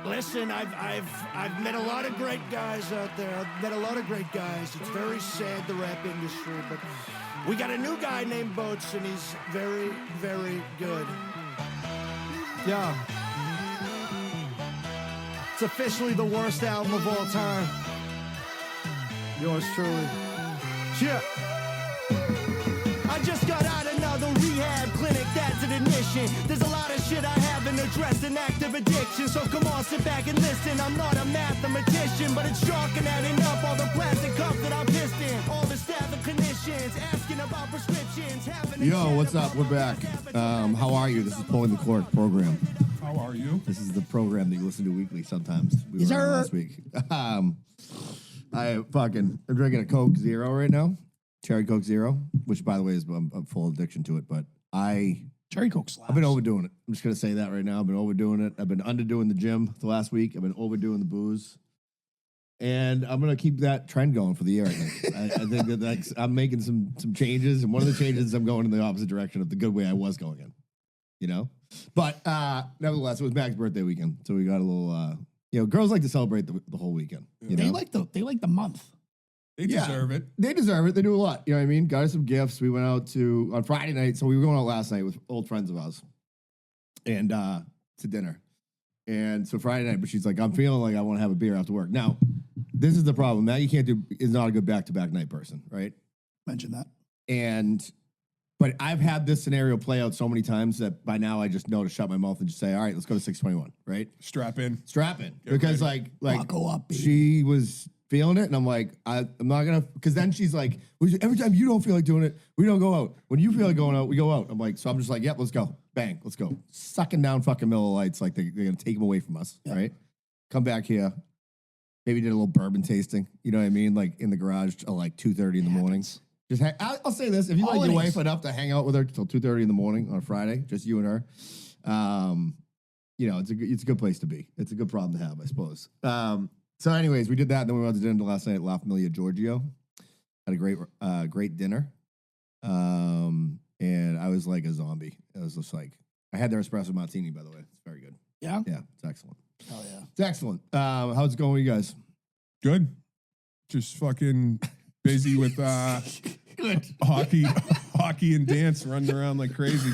Listen, I've met a lot of great guys out there. I've met a lot of great guys. It's very sad, the rap industry, but we got a new guy named Boats, and he's very, very good. Yeah. It's officially the worst album of all time. Yours truly. Yeah. I just got out another rehab clinic, that's an admission. There's a lot of shit I haven't addressed, an active addiction. So come on, sit back and listen. I'm not a mathematician, but it's shocking adding up all the plastic cups that I pissed in. All the staff and clinicians asking about prescriptions. Yo, what's up? We're back. How are you? This is Pulling the Cork program. How are you? This is the program that you listen to weekly sometimes. We were on last week. I'm drinking a Coke Zero right now. Cherry Coke Zero, which, by the way, is I'm full addiction to it, but Cherry Coke slaps. I've been overdoing it. I'm just going to say that right now. I've been overdoing it. I've been underdoing the gym the last week. I've been overdoing the booze. And I'm going to keep that trend going for the year, I think. I think that I'm making some changes, and one of the changes I'm going in the opposite direction of the good way I was going in, you know? But nevertheless, it was Mac's birthday weekend, so we got a little, girls like to celebrate the whole weekend. You know? They like the month. They deserve it. They deserve it. They do a lot. You know what I mean? Got us some gifts. We went out on Friday night. So we were going out last night with old friends of ours and to dinner. And so Friday night, but she's like, I'm feeling like I want to have a beer after work. Now, this is the problem. Matt, is not a good back-to-back night person, right? Mention that. But I've had this scenario play out so many times that by now I just know to shut my mouth and just say, all right, let's go to 621, right? Strap in. Because ready. like Go up, baby. she was feeling it, and I'm like, I'm not gonna, because then she's like, every time you don't feel like doing it, we don't go out. When you feel like going out, we go out. I'm like, so I'm just like, yep, let's go. Bang, let's go. Sucking down fucking Miller Lights like they're gonna take them away from us, right? Come back here. Maybe did a little bourbon tasting, you know what I mean? Like in the garage till like 2:30 in the morning. Just I'll say this: if you like your wife enough to hang out with her till 2:30 in the morning on a Friday, just you and her, it's a good place to be. It's a good problem to have, I suppose. So, anyways, we did that. Then we went to dinner last night at La Familia Giorgio. Had a great dinner, and I was like a zombie. It was just like I had their espresso martini, by the way. It's very good. Yeah, it's excellent. Hell yeah, it's excellent. How's it going with you guys? Good. Just fucking busy with good hockey and dance, running around like crazy.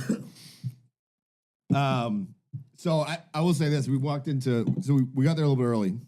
So I will say this: we got there a little bit early.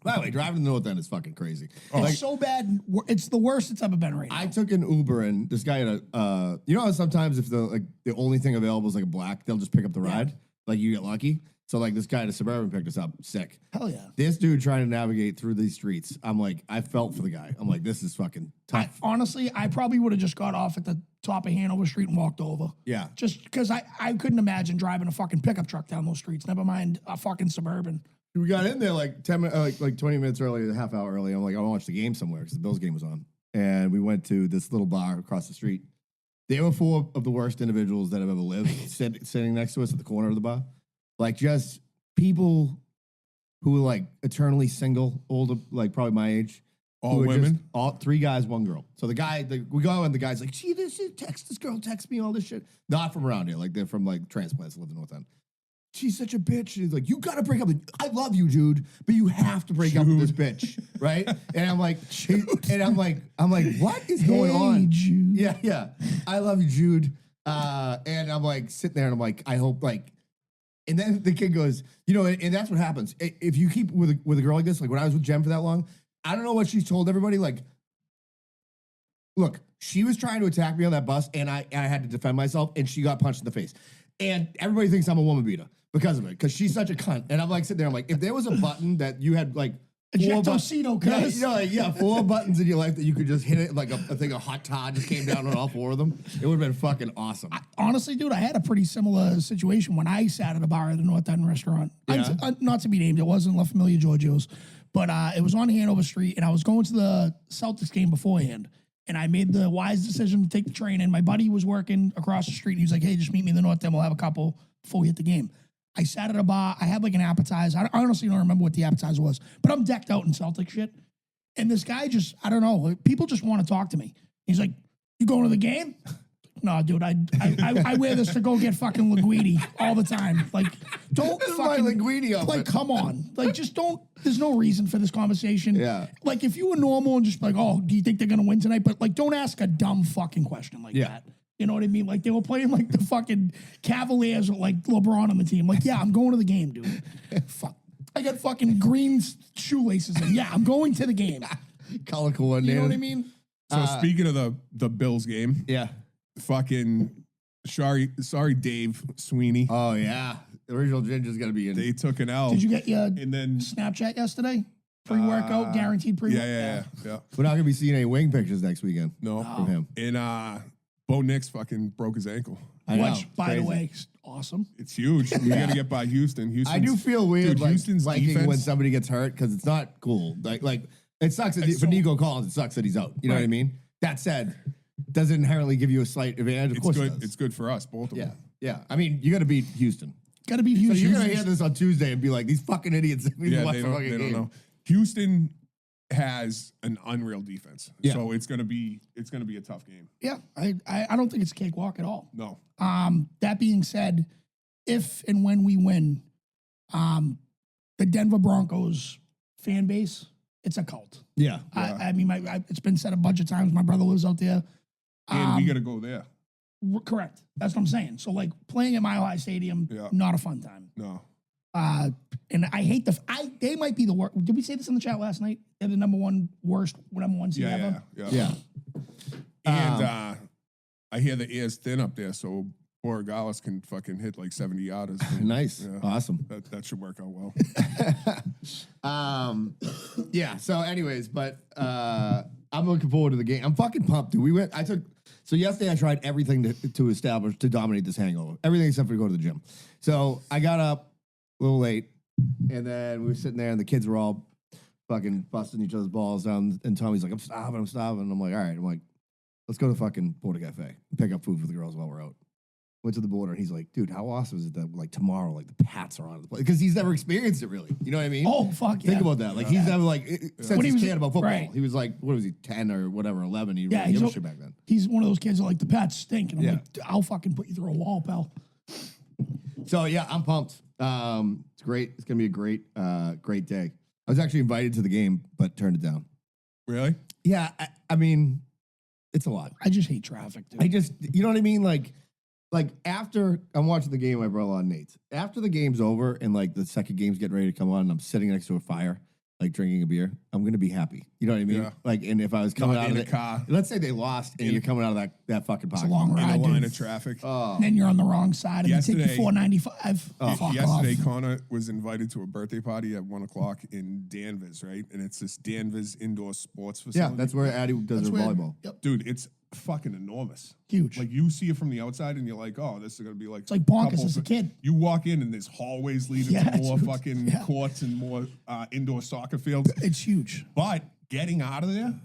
By the way, driving to the North End is fucking crazy. It's so bad. It's the worst it's ever been right now. I took an Uber, and this guy had how sometimes if the only thing available is like a black, they'll just pick up the ride. Like you get lucky. So like this guy at a Suburban picked us up. Sick. Hell yeah. This dude trying to navigate through these streets. I'm like, I felt for the guy. I'm like, this is fucking tough. Honestly, I probably would have just got off at the top of Hanover Street and walked over. Yeah. Just because I couldn't imagine driving a fucking pickup truck down those streets. Never mind a fucking Suburban. We got in there like 10 minutes, like 20 minutes early, a half hour early. I'm like, I want to watch the game somewhere because the Bills game was on. And we went to this little bar across the street. They were full of the worst individuals that have ever lived sitting next to us at the corner of the bar. Like just people who were like eternally single, older, like probably my age. All women? All 3 guys, 1 girl. So the guy, we go and the guy's like, see, this girl texts me all this shit. Not from around here. Like they're from like transplants that live in North End. She's such a bitch. And he's like, you got to break up. I love you, Jude, but you have to break up with this bitch, right? And I'm like, I'm like, what is going on? Jude. Yeah. I love you, Jude. And I'm like sitting there and I'm like, I hope like, and then the kid goes, and that's what happens. If you keep with a girl like this, like when I was with Jen for that long, I don't know what she's told everybody. Like, look, she was trying to attack me on that bus and I had to defend myself and she got punched in the face. And everybody thinks I'm a woman beater because of it, because she's such a cunt. And I'm like sitting there, I'm like, if there was a button that you had like Ejectocito, cuz. 4 buttons in your life that you could just hit it like a thing of hot Todd just came down on all 4 of them, it would have been fucking awesome. Honestly, dude, I had a pretty similar situation when I sat at a bar at the North End restaurant. Yeah. Not to be named, it wasn't La Familia Giorgio's, but it was on Hanover Street, and I was going to the Celtics game beforehand. And I made the wise decision to take the train in. My buddy was working across the street. And he was like, hey, just meet me in the North End. We'll have a couple before we hit the game. I sat at a bar. I had like an appetizer. I honestly don't remember what the appetizer was. But I'm decked out in Celtic shit. And this guy just, I don't know. People just want to talk to me. He's like, you going to the game? No, dude, I wear this to go get fucking linguine all the time. Like, don't This is my fucking linguine outfit. like, come on, like, just don't. There's no reason for this conversation. Yeah. Like, if you were normal and just like, oh, do you think they're gonna win tonight? But like, don't ask a dumb fucking question like Yeah. that. You know what I mean? Like, they were playing like the fucking Cavaliers with like LeBron on the team. Like, yeah, I'm going to the game, dude. Fuck. I got fucking green shoelaces, and yeah, I'm going to the game. Color coordinated. You know what I mean? So speaking of the Bills game, Yeah. fucking sorry Dave Sweeney. Oh yeah. The original Ginger's gonna be in. They took an L. Did you get your and then Snapchat yesterday? Pre-workout, guaranteed pre-workout. yeah. We're not gonna be seeing any wing pictures next weekend. No. From him. And Bo Nix fucking broke his ankle. I know. Which, by the Crazy. way, is awesome. It's huge. We got to get by Houston. I do feel weird, dude, like Houston's liking defense. when somebody gets hurt because it's not cool. Like it sucks that for Nico Collins. It sucks that he's out. You know what I Right. mean? That said, does it inherently give you a slight advantage? Of It's course, good. it does. It's good for us, both of Yeah, them. yeah. I mean, you got to beat Houston. Got to be So huge. you're gonna hear this on Tuesday and be like, "These fucking idiots." Yeah, watch they the don't, fucking they don't game. know. Houston has an unreal defense, Yeah. so it's gonna be a tough game. Yeah, I don't think it's a cakewalk at all. No, That being said, if and when we win, the Denver Broncos fan base, it's a cult. Yeah, I mean, it's been said a bunch of times. My brother lives out there. and we got to go there. Correct. That's what I'm saying. So, like, playing at Mile High Stadium, Yeah. not a fun time. No, And I hate they might be the worst. Did we say this in the chat last night? They're the number one seed ever. yeah. yeah. And I hear the air's thin up there, so Borregales can fucking hit like 70 yards. Nice, Yeah. awesome. That should work out well. Yeah. So, anyways, but I'm looking forward to the game. I'm fucking pumped, dude. So yesterday I tried everything to dominate this hangover. Everything except for to go to the gym. So I got up a little late, and then we were sitting there, and the kids were all fucking busting each other's balls down. And Tommy's like, I'm stopping. And I'm like, all right. I'm like, let's go to fucking Border Cafe and pick up food for the girls while we're out. Went to the border, and he's like, dude, how awesome is it that like tomorrow, like the Pats are on the play? Because he's never experienced it really. You know what I mean? Oh, fuck yeah. Think about that. Like he's never like since When he he's was- kid about football. right. He was like, what was he, 10 or whatever, 11? He Yeah, really he's gave a o- shit back then. He's one of those kids that like the Pats stink. And I'm Yeah. like, I'll fucking put you through a wall, pal. So yeah, I'm pumped. It's great. It's gonna be a great day. I was actually invited to the game, but turned it down. Really? Yeah, I mean, it's a lot. I just hate traffic, dude. I just, you know what I mean? Like after I'm watching the game, I brought on Nate's. After the game's over and like the second game's getting ready to come on, and I'm sitting next to a fire, like drinking a beer, I'm gonna be happy. You know what I mean? Yeah. Like, and if I was coming Not out in of a the car. let's say they lost, and you're coming out of that fucking pocket. a long In a ride, line dude. of traffic. And then you're on the wrong side and they take you Yesterday- 495. Fuck Yesterday, off. Connor was invited to a birthday party at 1:00 in Danvers, right? And it's this Danvers indoor sports Yeah, facility. that's where Addie does her Where- volleyball. Yep. Dude, it's fucking enormous. Huge. Like you see it from the outside, and you're like, "Oh, this is gonna be like." It's like bonkers as a kid. You walk in, and there's hallways leading Yeah, to more dude. fucking Yeah. courts and more indoor soccer fields. It's huge. But getting out of there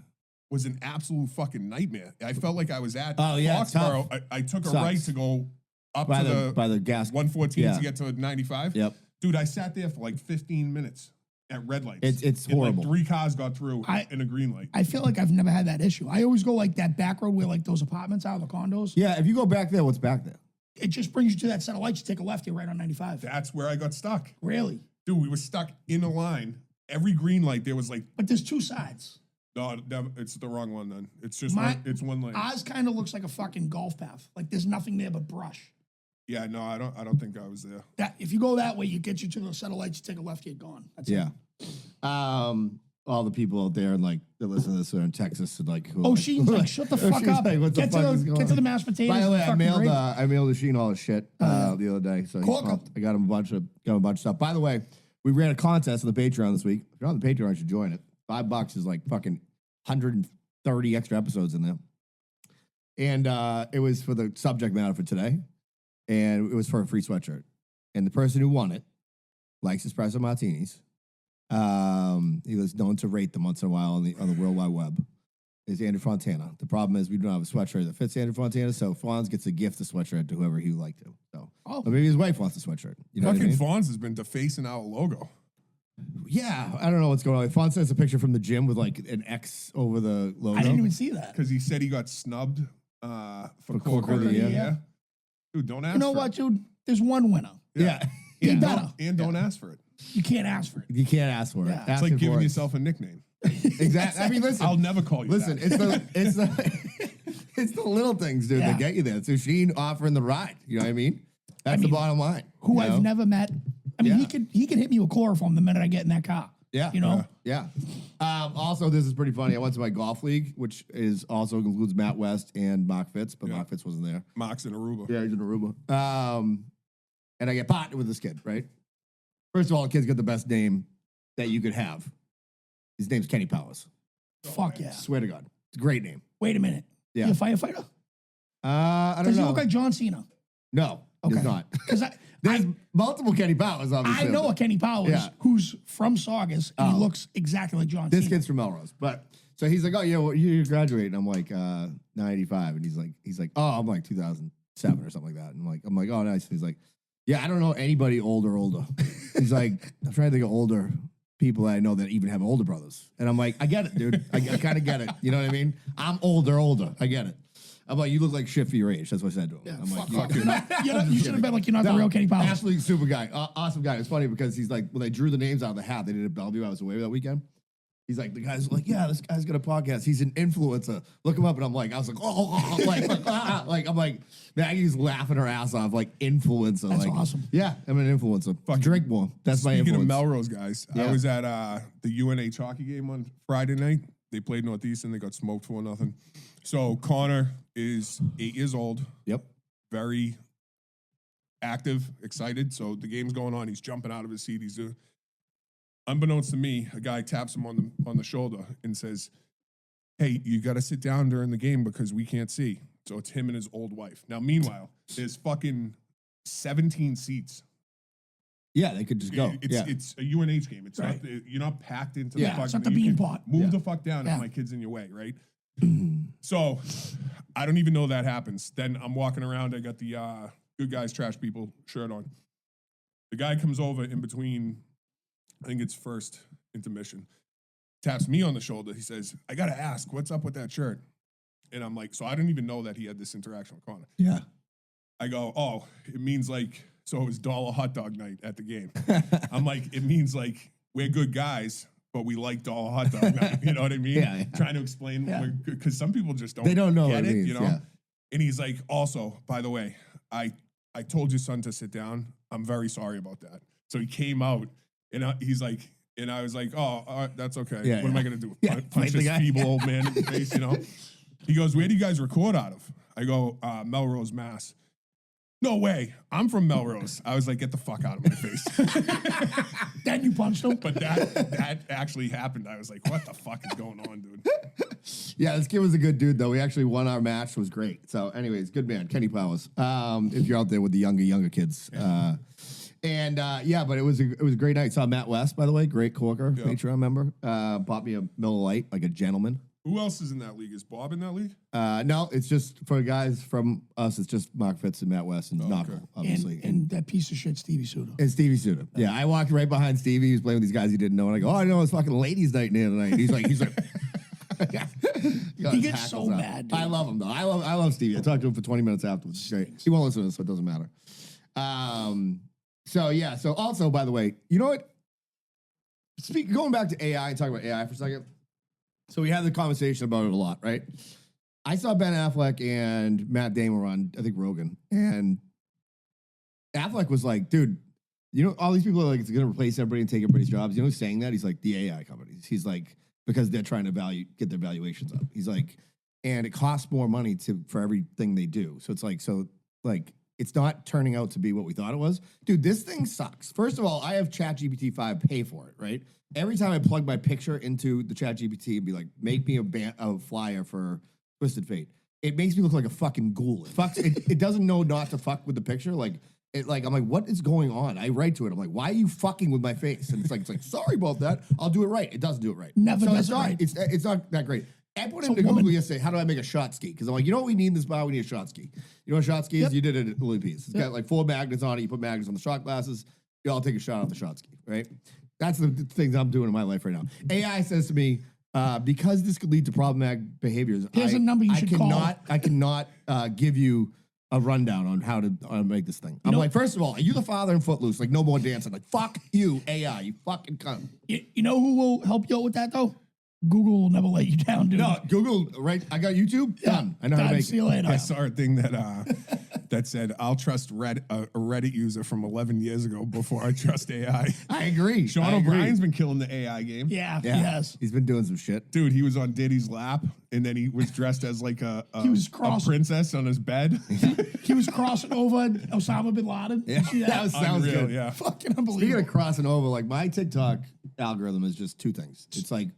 was an absolute fucking nightmare. I felt like I was at Oh, yeah, Foxborough. tough. I took a Sucks. right to go up By to the gas 114 yeah. to get to 95. Yep. Dude, I sat there for like 15 minutes at red lights. It's And, horrible. Like 3 cars got through I- in a green light. I feel like I've never had that issue. I always go like that back road where like those apartments are, the condos. Yeah, if you go back there, what's back there? It just brings you to that set of lights. You take a left, you're right on 95. That's where I got stuck. Really? Dude, we were stuck in a line. Every green light, there was like, But there's two sides. no, it's the wrong one then. It's just My- it's one lane. Ours kind of looks like a fucking golf path. Like there's nothing there but brush. Yeah, no, I don't think I was there. That if you go that way, you get you to the set of lights, you take a left, you're gone. That's it. Yeah. All the people out there and like that listen to this are in Texas and like who are Oh, like, Sheen's like, shut the fuck She's up. like, what the get fuck is to going get to on? the mashed potatoes. By the way, and fucking drink. I mailed Sheen all his shit the other day. So he's Corker. pumped. I got him a bunch of stuff. By the way, we ran a contest on the Patreon this week. If you're on the Patreon, you should join it. $5 is like fucking 130 extra episodes in there. And it was for the subject matter for today. And it was for a free sweatshirt. And the person who won it likes espresso martinis. He was known to rate them once in a while on the World Wide Web. Is Andrew Fontana. The problem is we don't have a sweatshirt that fits Andrew Fontana, so Fonz gets a gift a sweatshirt to whoever he would like to. So, Oh. or maybe his wife wants a sweatshirt. You know what I Fucking mean? Fonz has been defacing our logo. Yeah, I don't know what's going on. Fonz sends a picture from the gym with like an X over the logo. I didn't even see that. Because he said he got snubbed for Corker Corker. of the Year. Yeah. Dude, don't ask You know for what, it. dude? There's one winner. Yeah. Be Yeah. better. And don't ask for it. You can't ask for it. You can't ask for it. Yeah. It's It's like Asking giving for it. yourself a nickname. Exactly. I mean, listen. I'll never call you Listen, that. it's the little things, dude, Yeah. that get you there. So Sheen offering the ride. You know what I mean? That's the mean, bottom line. Who you I've know? never met. I mean, Yeah. he could hit me with chloroform the minute I get in that car. Yeah. You know? Yeah. Also, this is pretty funny. I went to my golf league, which is also includes Matt West and Mark Fitz, but Yeah. Mark Fitz wasn't there. Mox and Aruba. Yeah, he's in Aruba. And I get partnered with this kid, right? First of all, the kid's got the best name that you could have. His name's Kenny Powers. Fuck yeah. Swear to God. It's a great name. Wait a minute. Yeah. You a firefighter? I don't Does he know. look like John Cena? No, Okay. it's not. Because There's multiple Kenny Powers, obviously. I know a Kenny Powers Yeah. who's from Saugus and he Oh. looks exactly like John This Cena. kid's from Melrose, but so he's like, "Oh yeah, well, you graduate," and I'm like, "95," and he's like, "Oh, I'm like 2007 or something like that," and I'm like, "Oh, nice." He's like, "Yeah, I don't know anybody older." He's like, "I'm trying to think of older people I know that even have older brothers," and I'm like, "I get it, dude. I kind of get it. You know what I mean? I'm older. I get it." I'm like, "You look like shit for your age." That's what I said to him. I'm like, You should have been like, you're not the real Kenny Powers. Absolutely super guy. Awesome guy. It's funny because he's like, when they drew the names out of the hat, they did it at Bellevue. I was away that weekend. He's like, the guy's like, "Yeah, this guy's got a podcast. He's an influencer. Look him up." And I'm like, I'm like, Maggie's laughing her ass off, like influencer. That's like, awesome. Yeah, I'm an influencer. Drink more. That's my Speaking of influence. Melrose guys, Yeah. I was at the UNH hockey game on Friday night. They played Northeastern. They got smoked 4-0. So Connor is 8 years old, Yep. very active, excited. So the game's going on. He's jumping out of his seat. He's doing. Unbeknownst to me, a guy taps him on the shoulder and says, "Hey, you got to sit down during the game because we can't see." So it's him and his old wife. Now, meanwhile, there's fucking 17 seats. Yeah, they could just go. It's a UNH game. It's Right. not you're not packed into Yeah, the fucking. it's not the you bean can pot. Move Yeah. the fuck down Yeah. if my kid's in your way, right? So I don't even know that happens. Then I'm walking around. I got the Good Guys Trash People shirt on. The guy comes over in between. I think it's first intermission. Taps me on the shoulder. He says, "I gotta ask, what's up with that shirt?" And I'm like, so I didn't even know that he had this interaction with Connor. Yeah. I go, "Oh, it means like, so it was $1 hot dog night at the game." I'm like, it means like we're good guys, but we like $1 hot dog night. You know what I mean? Yeah. Trying to explain Yeah. because some people just don't. They don't know get what it means, you know. yeah. And he's like, also, by the way, I told your son to sit down. I'm very sorry about that. So he came out, and he's like, and I was like, "Oh, all right, that's okay. Yeah, what am yeah. I gonna do? Yeah, Punch fight the this guy. feeble Yeah. old man in the face?" You know. He goes, "Where do you guys record out of?" I go, "Melrose, Mass." "No way. I'm from Melrose." I was like, "Get the fuck out of my face." Then you punched him. But that actually happened. I was like, "What the fuck is going on, dude?" Yeah, this kid was a good dude, though. We actually won our match. It was great. So, anyways, good man, Kenny Powers. If you're out there with the younger kids. Yeah, but it was a great night. Saw Matt West, by the way, great corker, Yeah. Patreon member. Bought me a Miller Lite, like a gentleman. Who else is in that league? Is Bob in that league? No, it's just for guys from us. It's just Mark Fitz and Matt West and Knoxville, okay. obviously. And that piece of shit, Stevie Suda. And Stevie Suda. Yeah, I walked right behind Stevie. He was playing with these guys he didn't know. And I go, "Oh, I know it's fucking ladies' night here tonight." He's like, He gets so mad, dude. I love him though. I love Stevie. I talked to him for 20 minutes afterwards. It's great. He won't listen to this, so it doesn't matter. So also, by the way, you know what? Going back to AI and talking about AI for a second. So we had the conversation about it a lot, right? I saw Ben Affleck and Matt Damon were on, I think, Rogan. And Affleck was like, "Dude, you know, all these people are like, it's going to replace everybody and take everybody's jobs." You know who's saying that? He's like, the AI companies. He's like, because they're trying to get their valuations up. He's like, and it costs more money for everything they do. So it's like, it's not turning out to be what we thought it was. Dude, this thing sucks. First of all, I have ChatGPT 5 pay for it, right? Every time I plug my picture into the ChatGPT, it'd be like, make me a flyer for Twisted Fate. It makes me look like a fucking ghoul. It doesn't know not to fuck with the picture. I'm like, what is going on? I write to it. I'm like, why are you fucking with my face? And it's like, sorry about that. I'll do it right. It doesn't do it right. Never does it's it not, right. It's not that great. I put So into woman- Google yesterday, how do I make a shot ski? Because I'm like, you know what we need in this bar? We need a shot ski. You know what a shot ski is? Yep. You did it at Olympias. It's got like 4 magnets on it. You put magnets on the shot glasses. You all take a shot off the shot ski, right? That's the things I'm doing in my life right now. AI says to me, because this could lead to problematic behaviors. Here's a number you should call. I cannot give you a rundown on how to make this thing. I'm like, first of all, are you the father in Footloose? Like, no more dancing. Like, fuck you, AI, you fucking cunt. You know who will help you out with that though? Google will never let you down, dude. No, Google, right? I got YouTube. Done. I know how to Done. make See you it. later. I saw a thing that said, "I'll trust a Reddit user from 11 years ago before I trust AI." I agree. Sean I agree. O'Brien's been killing the AI game. Yeah, Yeah. yes. He's been doing some shit. Dude, he was on Diddy's lap, and then he was dressed as like a princess on his bed. He was crossing over Osama bin Laden. Yeah, See that sounds Unreal, good. yeah. fucking Speaking unbelievable. of crossing over, like my TikTok algorithm is just two things. It's like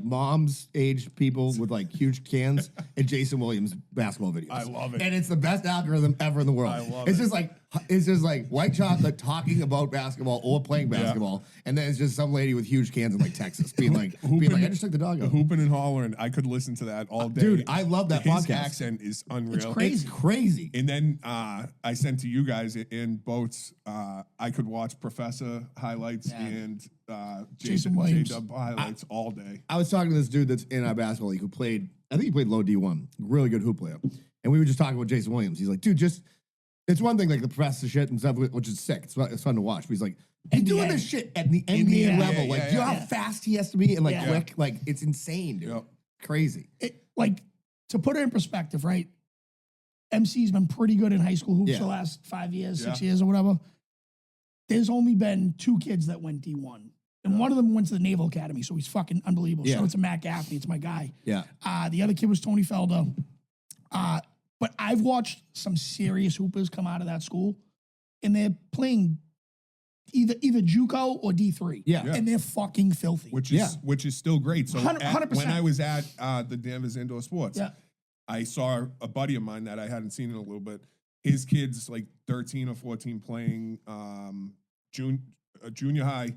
moms aged people with like huge cans and Jason Williams basketball videos. I love it. And it's the best algorithm ever in the world. I love it's it. just like white chocolate talking about basketball or playing basketball. And then it's just some lady with huge cans in like Texas being like, I just took the dog out. Hooping and hollering. I could listen to that all day. Dude, I love that His podcast. accent is unreal. It's crazy. And then I sent to you guys in boats. I could watch Professor highlights and Jason Williams. J-Dub highlights all day. I was talking to this dude that's in our basketball league who played, I think he played low D1, really good hoop player. And we were just talking about Jason Williams. He's like, dude, it's one thing like the professor shit and stuff, which is sick. It's fun to watch. But he's like, he's doing this shit at the NBA level. Like, you know how fast he has to be and like quick? Like, it's insane, dude. Yep. Crazy. Like, to put it in perspective, right? MC's been pretty good in high school hoops the last 5 years, 6 years or whatever. There's only been 2 kids that went D1. And one of them went to the Naval Academy, so he's fucking unbelievable. Yeah. Shout out to Matt Gaffney. It's my guy. Yeah. The other kid was Tony Felder. But I've watched some serious hoopers come out of that school, and they're playing either JUCO or D3. Yeah. And they're fucking filthy. Which is still great. So 100%. when I was at the Danvers Indoor Sports, Yeah. I saw a buddy of mine that I hadn't seen in a little bit. His kid's like 13 or 14 playing junior high,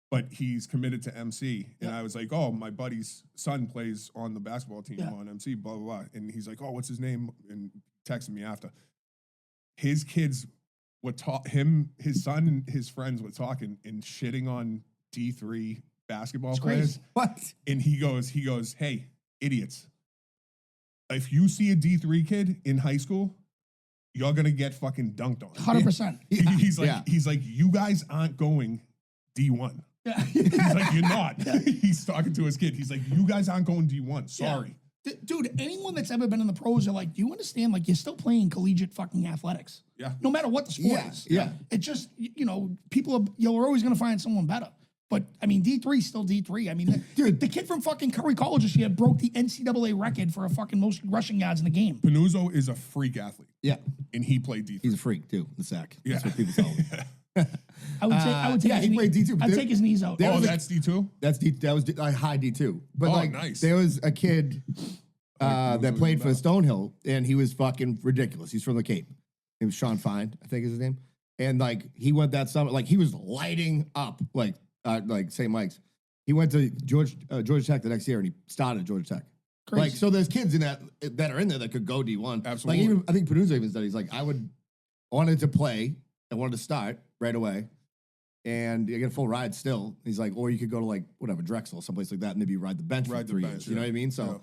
but he's committed to MC. And I was like, oh, my buddy's son plays on the basketball team on MC, blah, blah, blah. And he's like, oh, what's his name? And texted me after. His kids were his son and his friends were talking and shitting on D3 basketball players. crazy. What? And he goes, hey, idiots. If you see a D3 kid in high school, you're gonna get fucking dunked on. 100%. He's like, you guys aren't going D1. Yeah. He's like, you're not. He's talking to his kid. He's like, you guys aren't going D1. Sorry. Dude, anyone that's ever been in the pros are like, do you understand? Like, you're still playing collegiate fucking athletics. Yeah. No matter what the sport is. Yeah. It just, you're always going to find someone better. But, I mean, D3 is still D3. I mean, dude, the kid from fucking Curry College this year broke the NCAA record for a fucking most rushing yards in the game. Panuzzo is a freak athlete. Yeah. And he played D3. He's a freak, too, the sack. That's Yeah. what people tell him. I would take his he played D2. I'd take his knees out. Oh, that's D2? That was high D2. But like, nice. there was a kid that was played for about. Stonehill, and he was fucking ridiculous. He's from the Cape. It was Sean Fine, I think is his name. And like, he went that summer, like he was lighting up like St. Mike's. He went to Georgia Tech the next year, and he started at Georgia Tech. Crazy. Like, so there's kids in that are in there that could go D1. Absolutely. Like, even I think Panuzzo even said, he's like, wanted to play, I wanted to start right away. And you get a full ride still. He's like, or you could go to like whatever, Drexel, someplace like that, and maybe ride the bench for 3 years. You know what I mean? So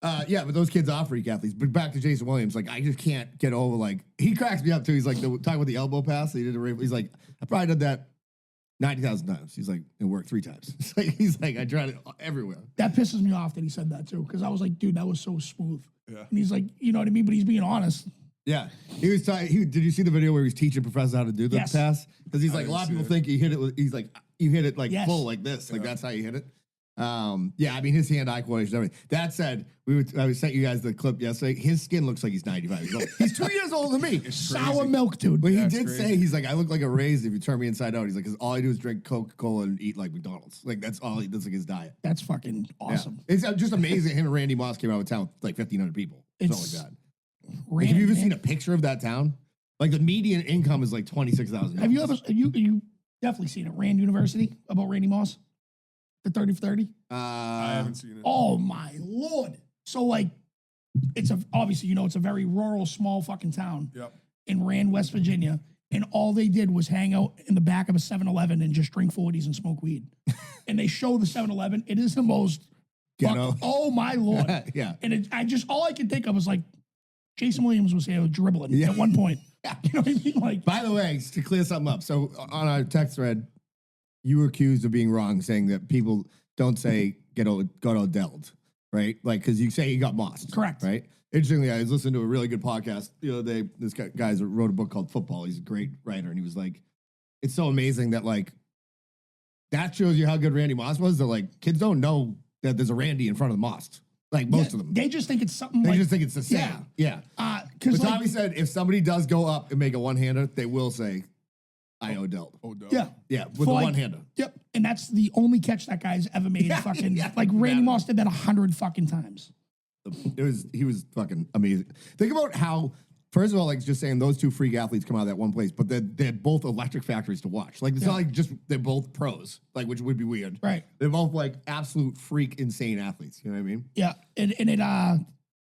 but those kids are freak athletes. But back to Jason Williams, like I just can't get over like he cracks me up too. He's like talking about the elbow pass. He did he's like, I probably did that 90,000 times. He's like, it worked 3 times. He's like, I tried it everywhere. That pisses me off that he said that too, because I was like, dude, that was so smooth. Yeah. And he's like, you know what I mean? But he's being honest. Yeah, he was. Did you see the video where he's teaching professors how to do the Yes. pass? Because he's like, a lot of people think you hit it. He's like, you hit it like Yes. full like this. Like that's how you hit it. Yeah, I mean his hand-eye coordination, everything. That said, I sent you guys the clip yesterday. His skin looks like he's 95 years old. He's 2 years older than me. Sour milk, dude. But he That's did crazy. say, he's like, I look like a raisin if you turn me inside out. He's like, because all I do is drink Coca-Cola and eat like McDonald's. Like that's all. That's like his diet. That's fucking Yeah. awesome. It's just amazing. Him and Randy Moss came out of town with like 1,500 people. Something It's like that. Like, have you ever Rand, seen man. a picture of that town? Like the median income is like $26,000. Have you definitely seen it? Rand University about Randy Moss, the 30 for 30. I haven't seen it. Oh my lord! So like, it's obviously it's a very rural, small fucking town Yep. in Rand, West Virginia, and all they did was hang out in the back of a 7-Eleven and just drink 40s and smoke weed. and they show the 7-Eleven. It is the most. Ghetto. Oh my lord! Yeah. And all I could think of was like, Jason Williams was here dribbling Yeah. at one point. You know what I mean? Like, By the way, to clear something up, so on our text thread, you were accused of being wrong, saying that people don't say got Odelled, right? Like, because you say he got mossed. Correct. Right? Interestingly, I was listening to a really good podcast the other day. This guy wrote a book called Football. He's a great writer, and he was like, it's so amazing that, like, that shows you how good Randy Moss was, that, like, kids don't know that there's a Randy in front of the Moss. Like, most of them. They just think it's something They like. just think it's the same. Yeah. But Because Tommy said if somebody does go up and make a one-hander, they will say, I Odelled. Odell. yeah. Yeah, with For the like- one-hander. Yep. And that's the only catch that guy's ever made. Yeah, Fucking yeah. like Randy Yeah. Moss did that 100 fucking times. He was fucking amazing. Think about how, first of all, like just saying those two freak athletes come out of that one place, but they're both electric factories to watch. Like it's not like just they're both pros, like which would be weird. Right. They're both like absolute freak insane athletes. You know what I mean? Yeah. And it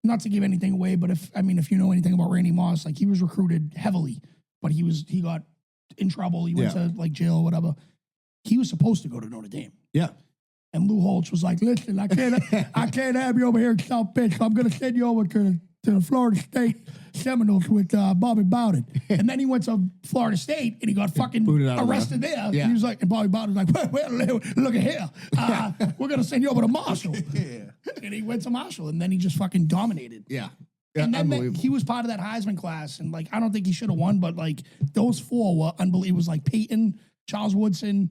not to give anything away, but if you know anything about Randy Moss, like he was recruited heavily, but he got in trouble. He went to like jail or whatever. He was supposed to go to Notre Dame. Yeah. And Lou Holtz was like, listen, I can't have you over here in South Bend, so I'm going to send you over to the Florida State Seminoles with Bobby Bowden. And then he went to Florida State and he got fucking booted out of arrested there. Yeah. And he was like, and Bobby Bowden was like, well, look at here. We're going to send you over to Marshall. Yeah. And he went to Marshall and then he just fucking dominated. Yeah. And then Unbelievable. he was part of that Heisman class. And like, I don't think he should have won, but like those four were unbelievable. It was like Peyton, Charles Woodson,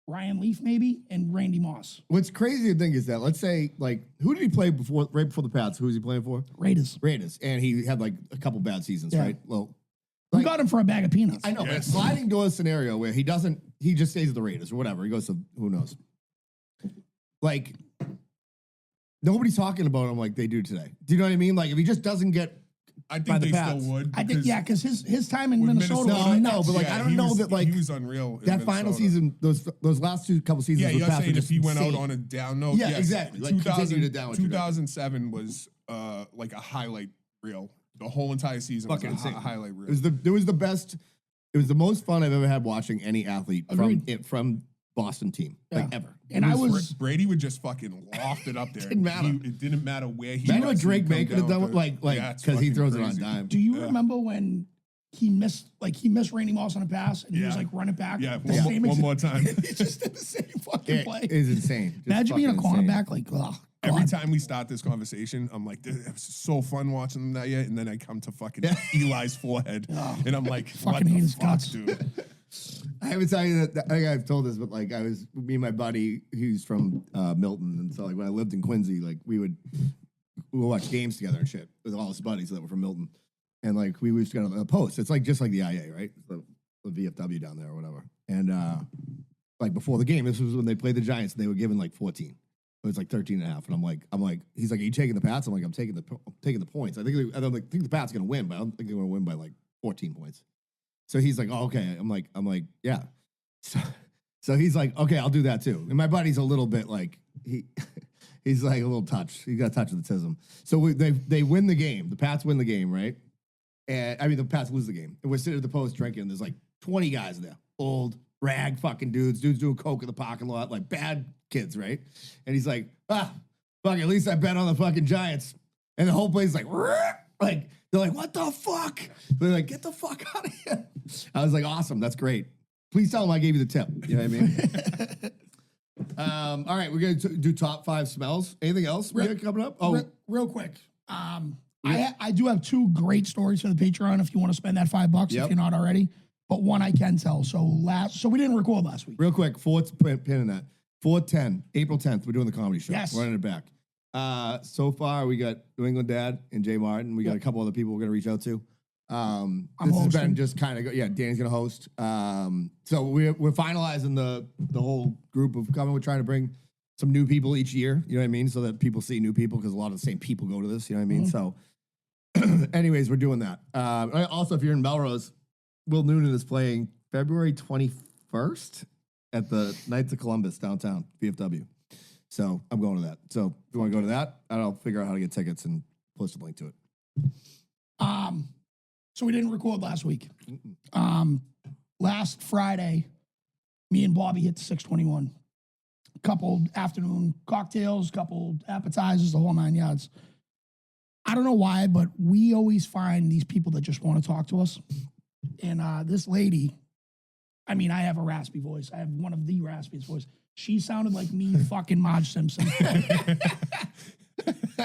Ryan Leaf maybe, and Randy Moss. What's crazy to think is that, let's say, like, who did he play right before the Pats? Who was he playing for? Raiders. Raiders. And he had like a couple bad seasons, Yeah. right? Well, We like- got him for a bag of peanuts. I know, but Yes. sliding door scenario where he just stays at the Raiders or whatever. He goes to who knows. Like, nobody's talking about him like they do today. Do you know what I mean? Like, if he just doesn't get I by think the they Pats. still would. I think, because because his time in with Minnesota No, was I nuts. know, but like, I don't he know was- that, like, he was unreal. in that final Minnesota. season, those last couple seasons. Yeah, with you're Pats were saying if just he went out insane. on a down note. Yeah, yes. exactly. Like, continued a downward trajectory. 2007 was like a highlight reel. The whole entire season Fucking was a insane. highlight reel. It was the best. It was the most fun I've ever had watching any athlete from Boston team, like Yeah. ever. And I was Brady would just fucking loft it up there. Didn't matter. It didn't matter where he Imagine was. what Drake He'd May come could have down done with, to- like Yeah, it's because he fucking throws it on crazy. dime. Do you Yeah. remember when he missed Randy Moss on a pass and he was Yeah. like running back? Yeah, The one same more exact- time. he just did the same fucking It play. is insane. Just Imagine being a fucking insane. cornerback, like, oh, Every God. time we start this conversation, I'm like, it was so fun watching them that year. And then I come to fucking Eli's forehead. And I'm like, what Fucking hate the his fuck, guts. dude? I haven't tell you that. I think I've told this, but like me and my buddy, who's from Milton, and so like when I lived in Quincy, like we would watch games together and shit with all his buddies that were from Milton, and like we used to go to the post. It's like just like the IA, right? The VFW down there or whatever. And like before the game, this was when they played the Giants, and they were given like 14. It was like 13 and a half, and I'm like, he's like, are you taking the Pats? I'm like, I'm taking the points. I think the Pats gonna win, but I don't think they're gonna win by like 14 points. So he's like, oh, okay. I'm like, yeah. So he's like, okay, I'll do that too. And my buddy's a little bit like he's like a little touch. He got a touch of the tism. So they win the game. The Pats win the game, right? And I mean the Pats lose the game. And we're sitting at the post drinking. And there's like 20 guys there, old rag fucking dudes doing coke in the parking lot, like bad kids, right? And he's like, fuck, at least I bet on the fucking Giants. And the whole place is like, like they're like, what the fuck? They're like, get the fuck out of here. I was like, awesome, that's great. Please tell them I gave you the tip. You know what I mean? All right, we're gonna do top 5 smells. Anything else we got coming up? Oh, Real quick. I do have 2 great stories for the Patreon if you want to spend that $5 Yep. if you're not already. But one I can tell. So we didn't record last week. real quick, pin in that. 4/10, April 10th, we're doing the comedy show. Yes. Running it back. So far, we got New England Dad and Jay Martin. We got a couple other people we're gonna reach out to. This has been hosting. just kind of Danny's gonna host. So we're finalizing the whole group of coming. We're trying to bring some new people each year. You know what I mean? So that people see new people because a lot of the same people go to this. You know what I mean? So, anyways, we're doing that. Also, if you're in Melrose, Will Noonan is playing February 21st at the Knights of Columbus downtown VFW. So I'm going to that. So if you want to go to that, I'll figure out how to get tickets and post a link to it. So we didn't record last week. Last Friday, me and Bobby hit the 621. couple afternoon cocktails, couple appetizers, the whole 9 yards. I don't know why, but we always find these people that just want to talk to us. And this lady, I mean, I have a raspy voice. I have one of the raspiest voices. She sounded like me fucking Marge Simpson.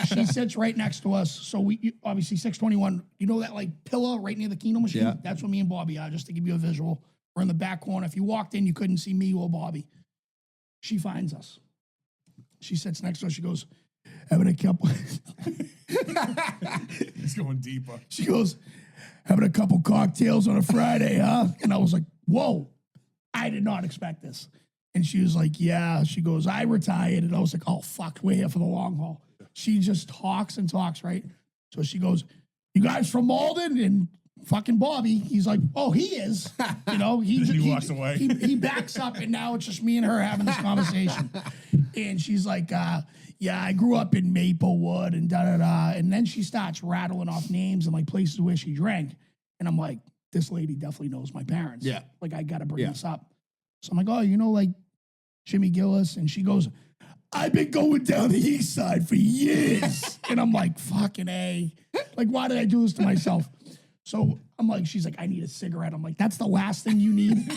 She sits right next to us. So we obviously 621, you know that like pillar right near the Keno machine? Yeah. That's what me and Bobby are, just to give you a visual. We're in the back corner. If you walked in, you couldn't see me or Bobby. She finds us. She sits next to us. She goes, having a couple. He's going deeper. She goes, having a couple cocktails on a Friday, huh? And I was like, whoa, I did not expect this. And she was like, yeah. She goes, I retired. And I was like, oh, fuck, we're here for the long haul. She just talks and talks, right? So she goes, you guys from Malden? And fucking Bobby, he's like, oh, he is. You know, He walks away. He backs up, and now it's just me and her having this conversation. And she's like, yeah, I grew up in Maplewood and da-da-da. And then she starts rattling off names and like places where she drank. And I'm like, this lady definitely knows my parents. Yeah. Like, I got to bring Yeah. this up. So I'm like, oh, you know, like Jimmy Gillis? And she goes, I've been going down the east side for years. And I'm like, fucking A. Like, why did I do this to myself? So I'm like, she's like, I need a cigarette. I'm like, that's the last thing you need.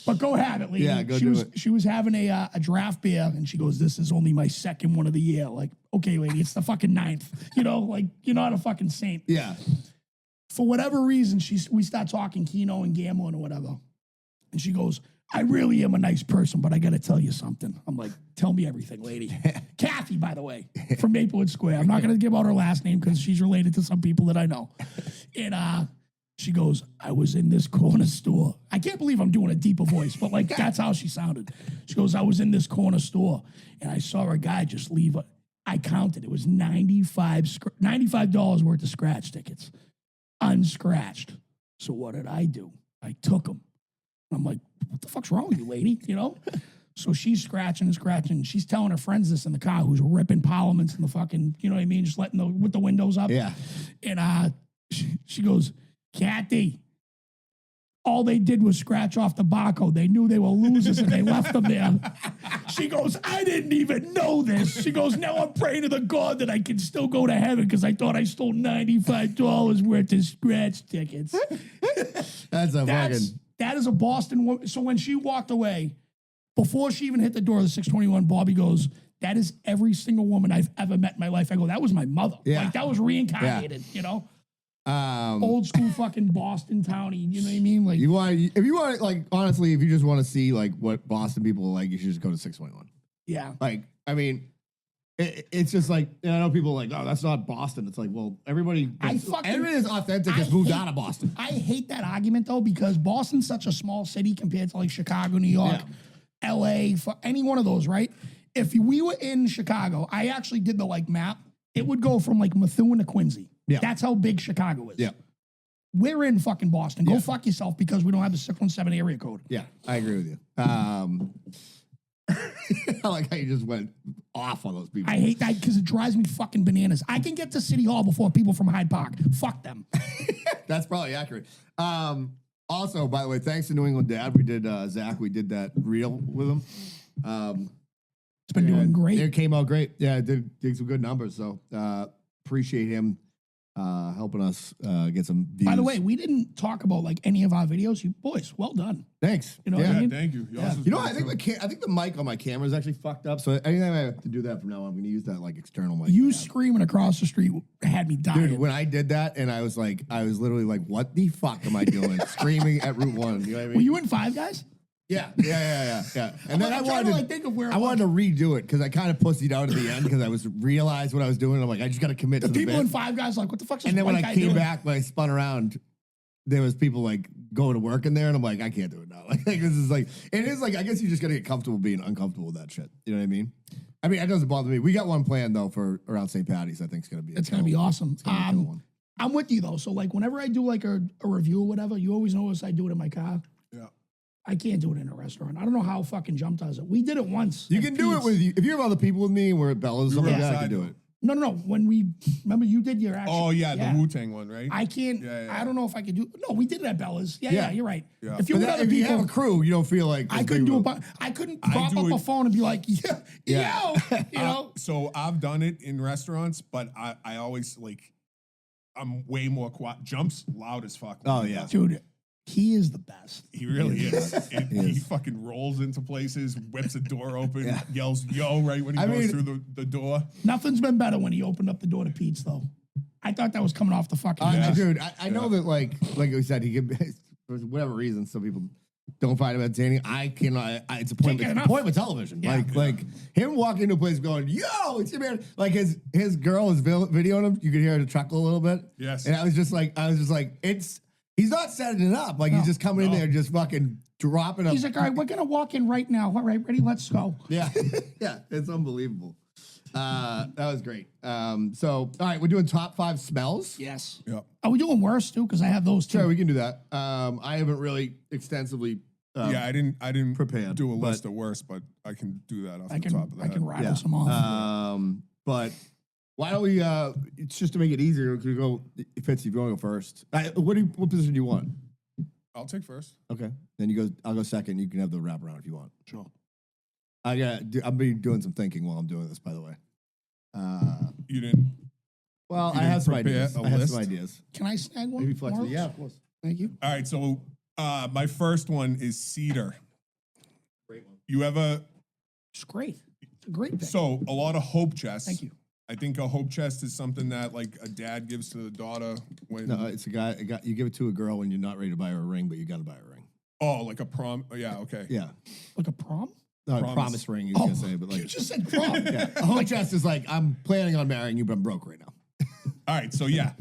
But go have it, lady. Yeah, go do it. She was having a draft beer, and she goes, this is only my second one of the year. Like, okay, lady, it's the fucking 9th. You know, like, you're not a fucking saint. Yeah. For whatever reason, we start talking Keno and gambling or whatever. And she goes, I really am a nice person, but I got to tell you something. I'm like, tell me everything, lady. Kathy, by the way, from Maplewood Square. I'm not going to give out her last name because she's related to some people that I know. And she goes, I was in this corner store. I can't believe I'm doing a deeper voice, but like that's how she sounded. She goes, I was in this corner store and I saw a guy just leave. I counted. It was $95 worth of scratch tickets, unscratched. So what did I do? I took them. I'm like, what the fuck's wrong with you, lady? You know? So she's scratching and scratching. She's telling her friends this in the car who's ripping parliaments in the fucking, you know what I mean? Just letting with the windows up. Yeah. And she goes, Kathy, all they did was scratch off the barcode. They knew they were losers and they left them there. She goes, I didn't even know this. She goes, now I'm praying to the God that I can still go to heaven because I thought I stole $95 worth of scratch tickets. That is a Boston woman. So when she walked away, before she even hit the door of the 621, Bobby goes, that is every single woman I've ever met in my life. I go, that was my mother. Yeah. Like, that was reincarnated, you know? Old school fucking Boston townie, you know what I mean? Like, if you want, like, honestly, if you just want to see, like, what Boston people are like, you should just go to 621. yeah. Like, I mean, it's just like, I know people are like, oh, that's not Boston. It's like, well, everybody that's authentic has moved out of Boston. I hate that argument, though, because Boston's such a small city compared to, like, Chicago, New York, LA, for any one of those, right? If we were in Chicago, I actually did the, like, map. It would go from, like, Methuen to Quincy. Yeah. That's how big Chicago is. Yeah. We're in fucking Boston. Go Yeah. fuck yourself because we don't have the 617 area code. Yeah, I agree with you. I like how you just went off on those people. I hate that because it drives me fucking bananas. I can get to City Hall before people from Hyde Park. Fuck them. That's probably accurate. Also, by the way, thanks to New England Dad, we did Zach. We did that reel with him. It's been doing great. It came out great. Yeah, it did some good numbers. So appreciate him helping us get some views. By the way, we didn't talk about like any of our videos. You boys, well done. Thanks. You know what I Yeah, mean? thank you. You know, I think the mic on my camera is actually fucked up. So anytime I have to do that from now on, I'm going to use that like external mic. You screaming across the street had me dying. Dude, when I did that, and I was literally like, "What the fuck am I doing?" Screaming at Route 1. You know what I mean? Were you in Five Guys? Yeah. And then I'm trying to, like, think of where I wanted to redo it because I kind of pussied out at the end because I realized what I was doing. I'm like, I just got to commit to the people bit. in Five Guys like, what the fuck's this And then when white I guy came doing? back, when I spun around, there was people like going to work in there, and I'm like, I can't do it now. Like this is like, it is like, I guess you just got to get comfortable being uncomfortable with that shit. You know what I mean? I mean, it doesn't bother me. We got one planned though for around St. Patty's. I think it's gonna be. It's gonna be awesome. It's gonna be a cool one. I'm with you though. So like, whenever I do like a review or whatever, you always notice I do it in my car. Yeah. I can't do it in a restaurant. I don't know how fucking Jump does it. We did it once. You at can do it Pete's. with you if you have other people with me. And we're at Bella's, something like that. I outside can do though. it. No. When we remember you did your action. Oh yeah, the Wu Tang one, right? I can't. Yeah. I don't know if I could do. No, we did it at Bella's. Yeah, you're right. Yeah. If you But were that, other if you have people, a crew, you don't feel like I couldn't do it. But I couldn't prop do up a it- phone and be like, yo, Yeah. you know. So I've done it in restaurants, but I always like I'm way more quiet. Jumps loud as fuck. when Oh, he yeah. does it. Dude, he is the best. He really is. He is. fucking rolls into places, whips a door open, Yeah. yells "yo" right when he I goes mean- through the door. Nothing's been better when he opened up the door to Pete's, though. I thought that was coming off the fucking. hinges. Dude, I know that like we said, he could for whatever reason, some people don't find him entertaining. I cannot. It's a point. get It's a enough. point with television. Yeah. Like him walking into a place going, "Yo, it's your man." Like his girl is videoing him. You could hear her chuckle a little bit. Yes. And I was just like, it's. He's not setting it up. Like he's just coming in there, just fucking dropping up. He's like, all right, we're gonna walk in right now. All right, ready? Let's go. Yeah, yeah, it's unbelievable. That was great. So, all right, we're doing top 5 smells. Yes. Yeah. Are we doing worse too? Because I have those too. Sure, we can do that. I haven't really extensively. Yeah, I didn't prepared, do a but- list of worse, but I can do that off I the top of can the I head. can rattle some off. But why don't we? It's just to make it easier. We could go. Fitzy, if you want to go first. What position do you want? I'll take first. Okay, then you go. I'll go second. You can have the wraparound if you want. Sure. I'll be doing some thinking while I'm doing this. By the way. You didn't. Well, You I have some didn't prepare ideas. a I have some list? ideas. Can I snag one? Maybe flexible. Morris? Yeah, of course. Thank you. All right, so my first one is cedar. Great one. You ever? It's great. It's a great pick. So a lot of hope chests. Thank you. I think a hope chest is something that like a dad gives to the daughter when No, it's a guy. You give it to a girl when you're not ready to buy her a ring, but you got to buy her a ring. oh like a prom. Oh, yeah, okay. Yeah. Like a prom? No, Promise. promise ring. You was Oh, gonna say, but like you just said prom. yeah. A home chest is like I'm planning on marrying you, but I'm broke right now. All right, so yeah.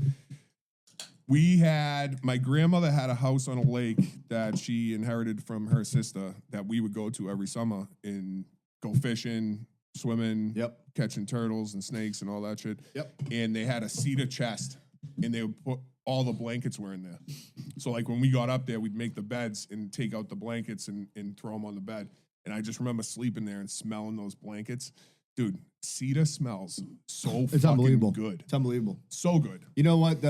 My grandmother had a house on a lake that she inherited from her sister that we would go to every summer and go fishing, swimming, Yep. catching turtles and snakes and all that shit. Yep. And they had a cedar chest and they would put all the blankets were in there. So like when we got up there, we'd make the beds and take out the blankets and throw them on the bed. And I just remember sleeping there and smelling those blankets. Dude, cedar smells so It's fucking unbelievable. good. It's unbelievable. So good. You know what?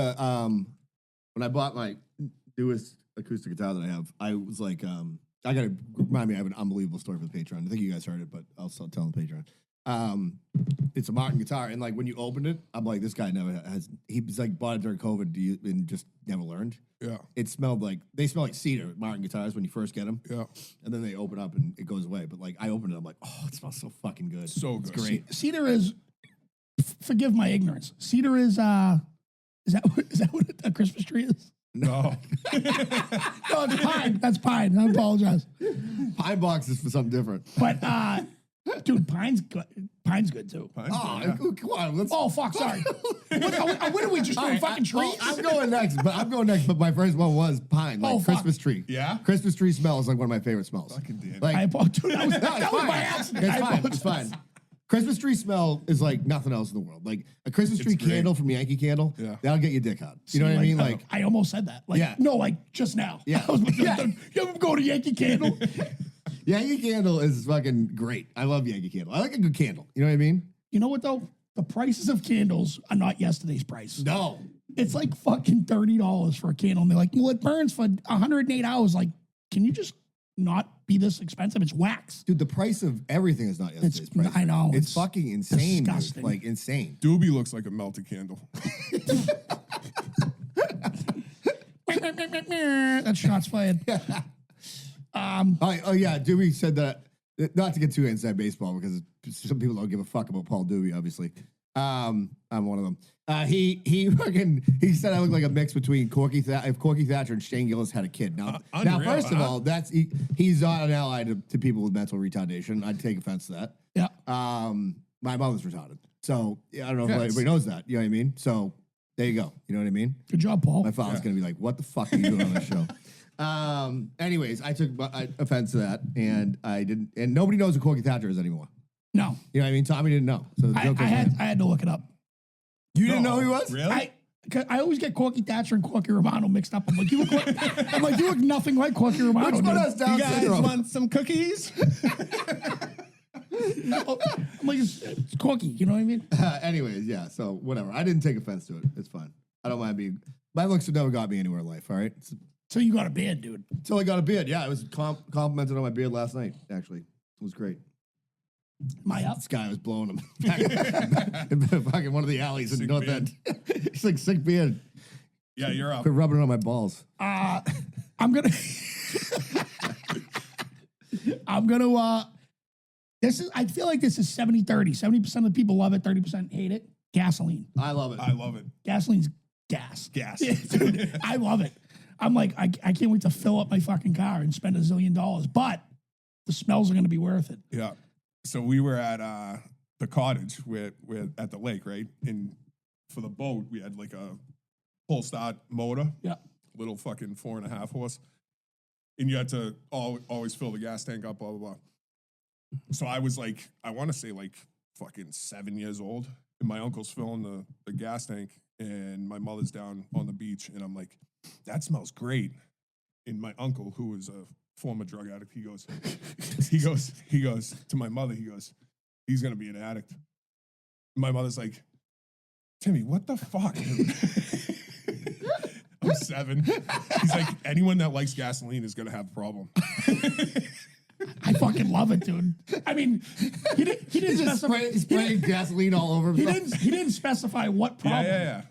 When I bought my newest acoustic guitar that I have, I was like, I gotta remind me. I have an unbelievable story for the Patreon. I think you guys heard it, but I'll still tell the Patreon. It's a Martin guitar, and like when you opened it, I'm like, this guy never has. He was like bought it during COVID and just never learned. Yeah. It smelled like they smell like cedar Martin guitars when you first get them, Yeah. and then they open up and it goes away. But like I opened it, I'm like, oh, it smells so fucking good. So It's good. great. Cedar is, forgive my ignorance. Cedar is that what a Christmas tree is? No. No, it's pine. That's pine. I apologize. Pine box is for something different. But dude, pine's good. Pine's good too. Oh, come on, let's. Oh fuck, sorry. What are we just doing? Fucking trees? I'm going next, but my first one was pine, like Oh, fuck. Christmas tree. Yeah? Christmas tree smell is like one of my favorite smells. Fucking Dan. Like, I apologize. Dude, that was, no, it's that was fine. by accident. It's I fine. It's apologize. fine. Christmas tree smell is like nothing else in the world. Like a Christmas tree great. candle from Yankee Candle, Yeah. that'll get your dick hard. You know what I mean? Like, I almost said that. Like, Yeah. no, like just now. Yeah. I was like, Yeah. You ever go to Yankee Candle? Yankee Candle is fucking great. I love Yankee Candle. I like a good candle. You know what I mean? You know what though? The prices of candles are not yesterday's price. No. It's like fucking $30 for a candle. And they're like, well, it burns for 108 hours. Like, can you just not be this expensive? It's wax. Dude, the price of everything is not yesterday's price. I know, It's it's fucking insane. Dude. disgusting. Like, insane. Doobie looks like a melted candle. That's shots fired. Oh yeah, Doobie said that. Not to get too inside baseball because some people don't give a fuck about Paul Doobie. Obviously, I'm one of them. He said I look like a mix between Corky Thatcher and Shane Gillis had a kid. Now Unreal, first of huh? all, he's not an ally to people with mental retardation. I'd take offense to that. Yeah. My mother's retarded, so I don't know if Yes. everybody knows that. You know what I mean? So there you go. You know what I mean? Good job, Paul. My father's gonna be like, "What the fuck are you doing on this show?" Anyways, I took offense to that, and I didn't. And nobody knows who Corky Thatcher is anymore. No. You know what I mean? Tommy didn't know. So the I joke was made. had to look it up. You didn't know who he was? Really? I always get Corky Thatcher and Corky Romano mixed up. I'm like, you look nothing like Corky Romano. Which one dude. has Down syndrome? want some cookies? I'm like, it's cookie. You know what I mean? Anyways, yeah. So whatever. I didn't take offense to it. It's fine. I don't mind being. My looks have never got me anywhere in life. All right. So you got a beard, dude. Until I got a beard. Yeah, I was complimented on my beard last night. Actually, it was great. Am I up? This guy was blowing him in fucking one of the alleys in Sick North beard. End. It's like sick beard. Yeah, you're up. Quit rubbing it on my balls. I'm gonna. This is. I feel like this is 70-30. 70% of the people love it. 30% hate it. Gasoline. I love it. I love it. Gasoline's gas. Gas. Dude, I love it. I'm like, I can't wait to fill up my fucking car and spend $1 zillion. But the smells are gonna be worth it. Yeah. So we were at the cottage. We're at the lake, right? And for the boat, we had like a full start motor, Yeah. little fucking 4.5 horse, and you had to always fill the gas tank up. Blah blah blah. So I was like, I want to say like fucking 7 years old, and my uncle's filling the gas tank, and my mother's down on the beach, and I'm like, that smells great. And my uncle, who was a former drug addict, he goes to my mother, he goes, he's gonna be an addict. My mother's like, Timmy, what the fuck, dude? I'm 7. He's like, anyone that likes gasoline is gonna have a problem. I fucking love it, dude. I mean, he didn't Just specify. spraying gasoline all over He himself. didn't specify what problem. Yeah.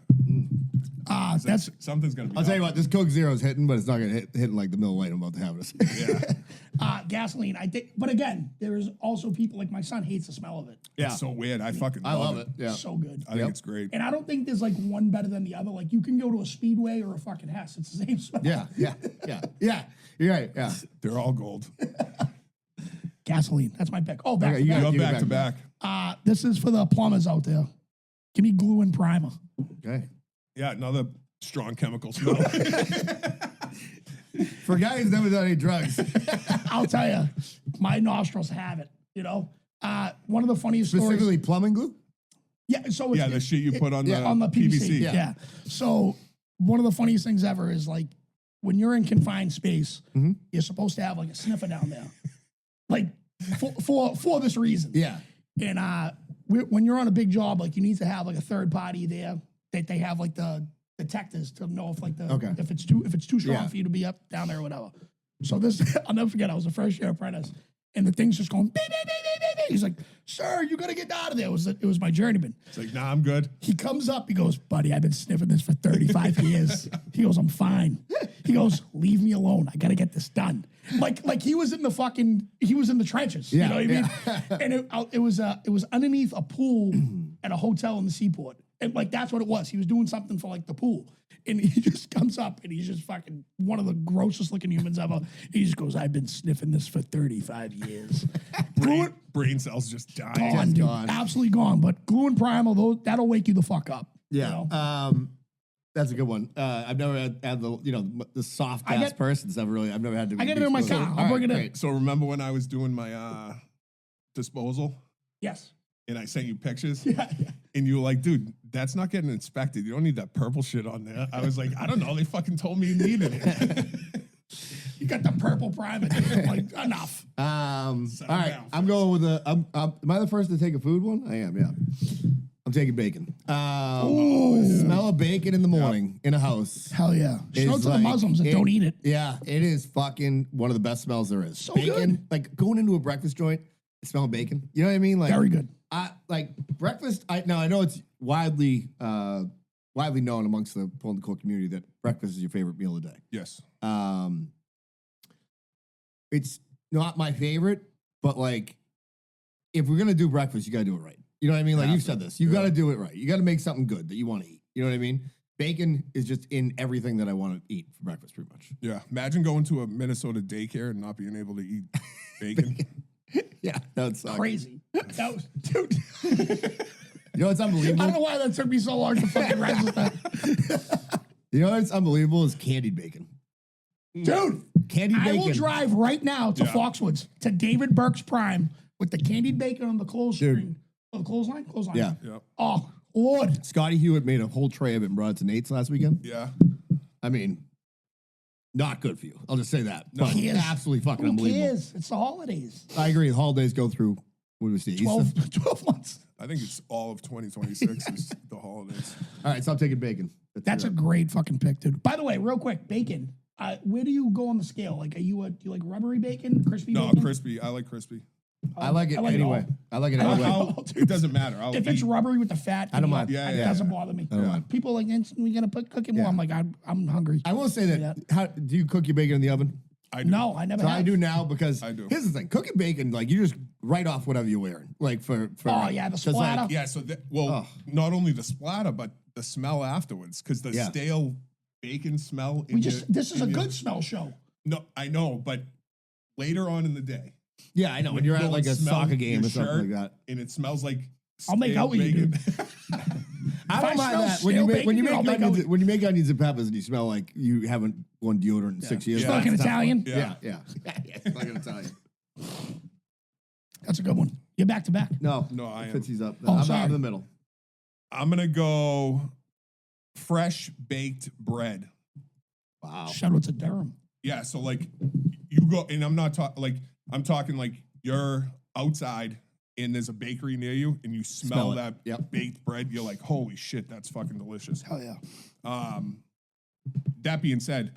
That's Something's gonna be. I'll tell you up. what, this Coke Zero is hitting, but it's not gonna hit like the Miller Lite I'm about to have. Yeah. gasoline. I think, but again, there's also people like my son hates the smell of it. Yeah. It's so weird. I fucking I love it. Yeah. So good. I think it's great. And I don't think there's like one better than the other. Like you can go to a Speedway or a fucking Hess. It's the same smell. Yeah. You're right. Yeah. They're all gold. Gasoline. That's my pick. Oh, back Okay, to you back. got- Go back to back. This is for the plumbers out there. Give me glue and primer. Okay. Yeah, another strong chemical smell. For a guy who's never done any drugs, I'll tell you, my nostrils have it. You know, one of the funniest stories. specifically plumbing glue. Yeah, so it's, Yeah, the shit you put on the PVC. PVC. Yeah. So one of the funniest things ever is like when you're in confined space, Mm-hmm. you're supposed to have like a sniffer down there, like for this reason. Yeah. And when you're on a big job, like you need to have like a third party there that they have like the detectors to know if like if it's too strong Yeah. for you to be up down there or whatever. So this I'll never forget. I was a first year apprentice, and the thing's just going. Beep, beep, beep, beep, beep, beep. He's like, "Sir, you gotta get out of there." It was my journeyman. It's like, nah, I'm good. He comes up, he goes, "Buddy, I've been sniffing this for 35 years." He goes, "I'm fine." He goes, "Leave me alone. I gotta get this done." Like he was in the trenches. You Yeah, know what I mean? And it was underneath a pool at a hotel in the seaport. And like that's what it was. He was doing something for like the pool. And he just comes up and he's just fucking one of the grossest looking humans ever. He just goes, "I've been sniffing this for 35 years." Brain cells just dying. Gone, dude. gone. Absolutely gone. But glue and primer, that'll wake you the fuck up. Yeah. You know? That's a good one. I've never had the soft I gas get- persons. I've never had to. I get it in my car. I'll bring it in. So remember when I was doing my disposal Yes. and I sent you pictures? Yeah. And you were like, dude, that's not getting inspected. You don't need that purple shit on there. I was like, I don't know. They fucking told me you needed it. You got the purple primer. Dude. Like, enough. All Settle right, down, I'm going with am I the first to take a food one? I am. Yeah. I'm taking bacon. Smell of bacon in the morning in a house. Hell yeah. Shout out is to the like- Muslims that don't eat it. Yeah, it is fucking one of the best smells there is. So bacon, good. like going into a breakfast joint, smelling bacon. You know what I mean? Like Very good. I like breakfast. I know it's widely known amongst the Pull and the Cook community that breakfast is your favorite meal of the day. Yes. It's not my favorite, but like if we're gonna do breakfast, you gotta do it right. You know what I mean? Like you've said this. You gotta do it right. You gotta make something good that you want to eat. You know what I mean? Bacon is just in everything that I want to eat for breakfast, pretty much. Yeah. Imagine going to a Minnesota daycare and not being able to eat bacon. Yeah, that's Crazy. That was, dude. You know what's I unbelievable? don't know why that took me so long to fucking register. You know what's unbelievable is candied bacon. Dude, Candied I bacon. will drive right now to Yeah. Foxwoods to David Burke's Prime with the candied bacon on the clothes Dude. screen. Oh, the clothesline? Clothesline. Yeah. Yeah. Oh, Lord. Scotty Hewitt made a whole tray of it and brought it to Nate's last weekend. Yeah. I mean, not good for you. I'll just say that. No. But Who cares? absolutely fucking Who unbelievable. cares? It's the holidays. I agree. The holidays go through What do we see? 12 months. I think it's all of 2026 is the holidays. All right, so I'm taking bacon. That's a great fucking pick, dude. By the way, real quick, bacon. Where do you go on the scale? Like, do you like rubbery bacon, crispy No, bacon? crispy. I like crispy. I like it I like it anyway. all. I like it I like anyway. it all. It doesn't matter. I'll If it's eat. rubbery with the fat, I don't give me mind. up. Yeah, It yeah, doesn't yeah. bother me. don't mind. People like, we gonna cook it more. Yeah. I'm like, I'm hungry. I will say that. How do you cook your bacon in the oven? I do. No, I never So have. I do now because I do. here's the thing: cooking bacon, like you just write off whatever you're wearing, like for. Oh, yeah, the 'cause, like, splatter. Yeah, so not only the splatter, but the smell afterwards, because the Yeah. stale bacon smell. This is a good smell show. No, I know, but later on in the day, Yeah, I know. When when you're you at go like a and smell soccer game your or something like shirt, that. and it smells like I'll make stale out with you, bacon. I If don't I mind smell that when stale you make bacon, dude, I'll make out with- when you make onions and peppers and you smell like you haven't worn deodorant in 6 years. Yeah. Like that's an a tough one. Italian? Yeah, yeah, yeah. It's like an Italian. That's a good one. You're back to back. No, No, I am. Fitzy's up. Oh, I'm sorry. in the middle. I'm gonna go fresh baked bread. Wow. Shout out to Durham. Yeah, so like you go, and I'm not talking like I'm talking like you're outside and there's a bakery near you, and you smell Smell it. that Yep. baked bread. You're like, holy shit, that's fucking delicious. Hell yeah. That being said,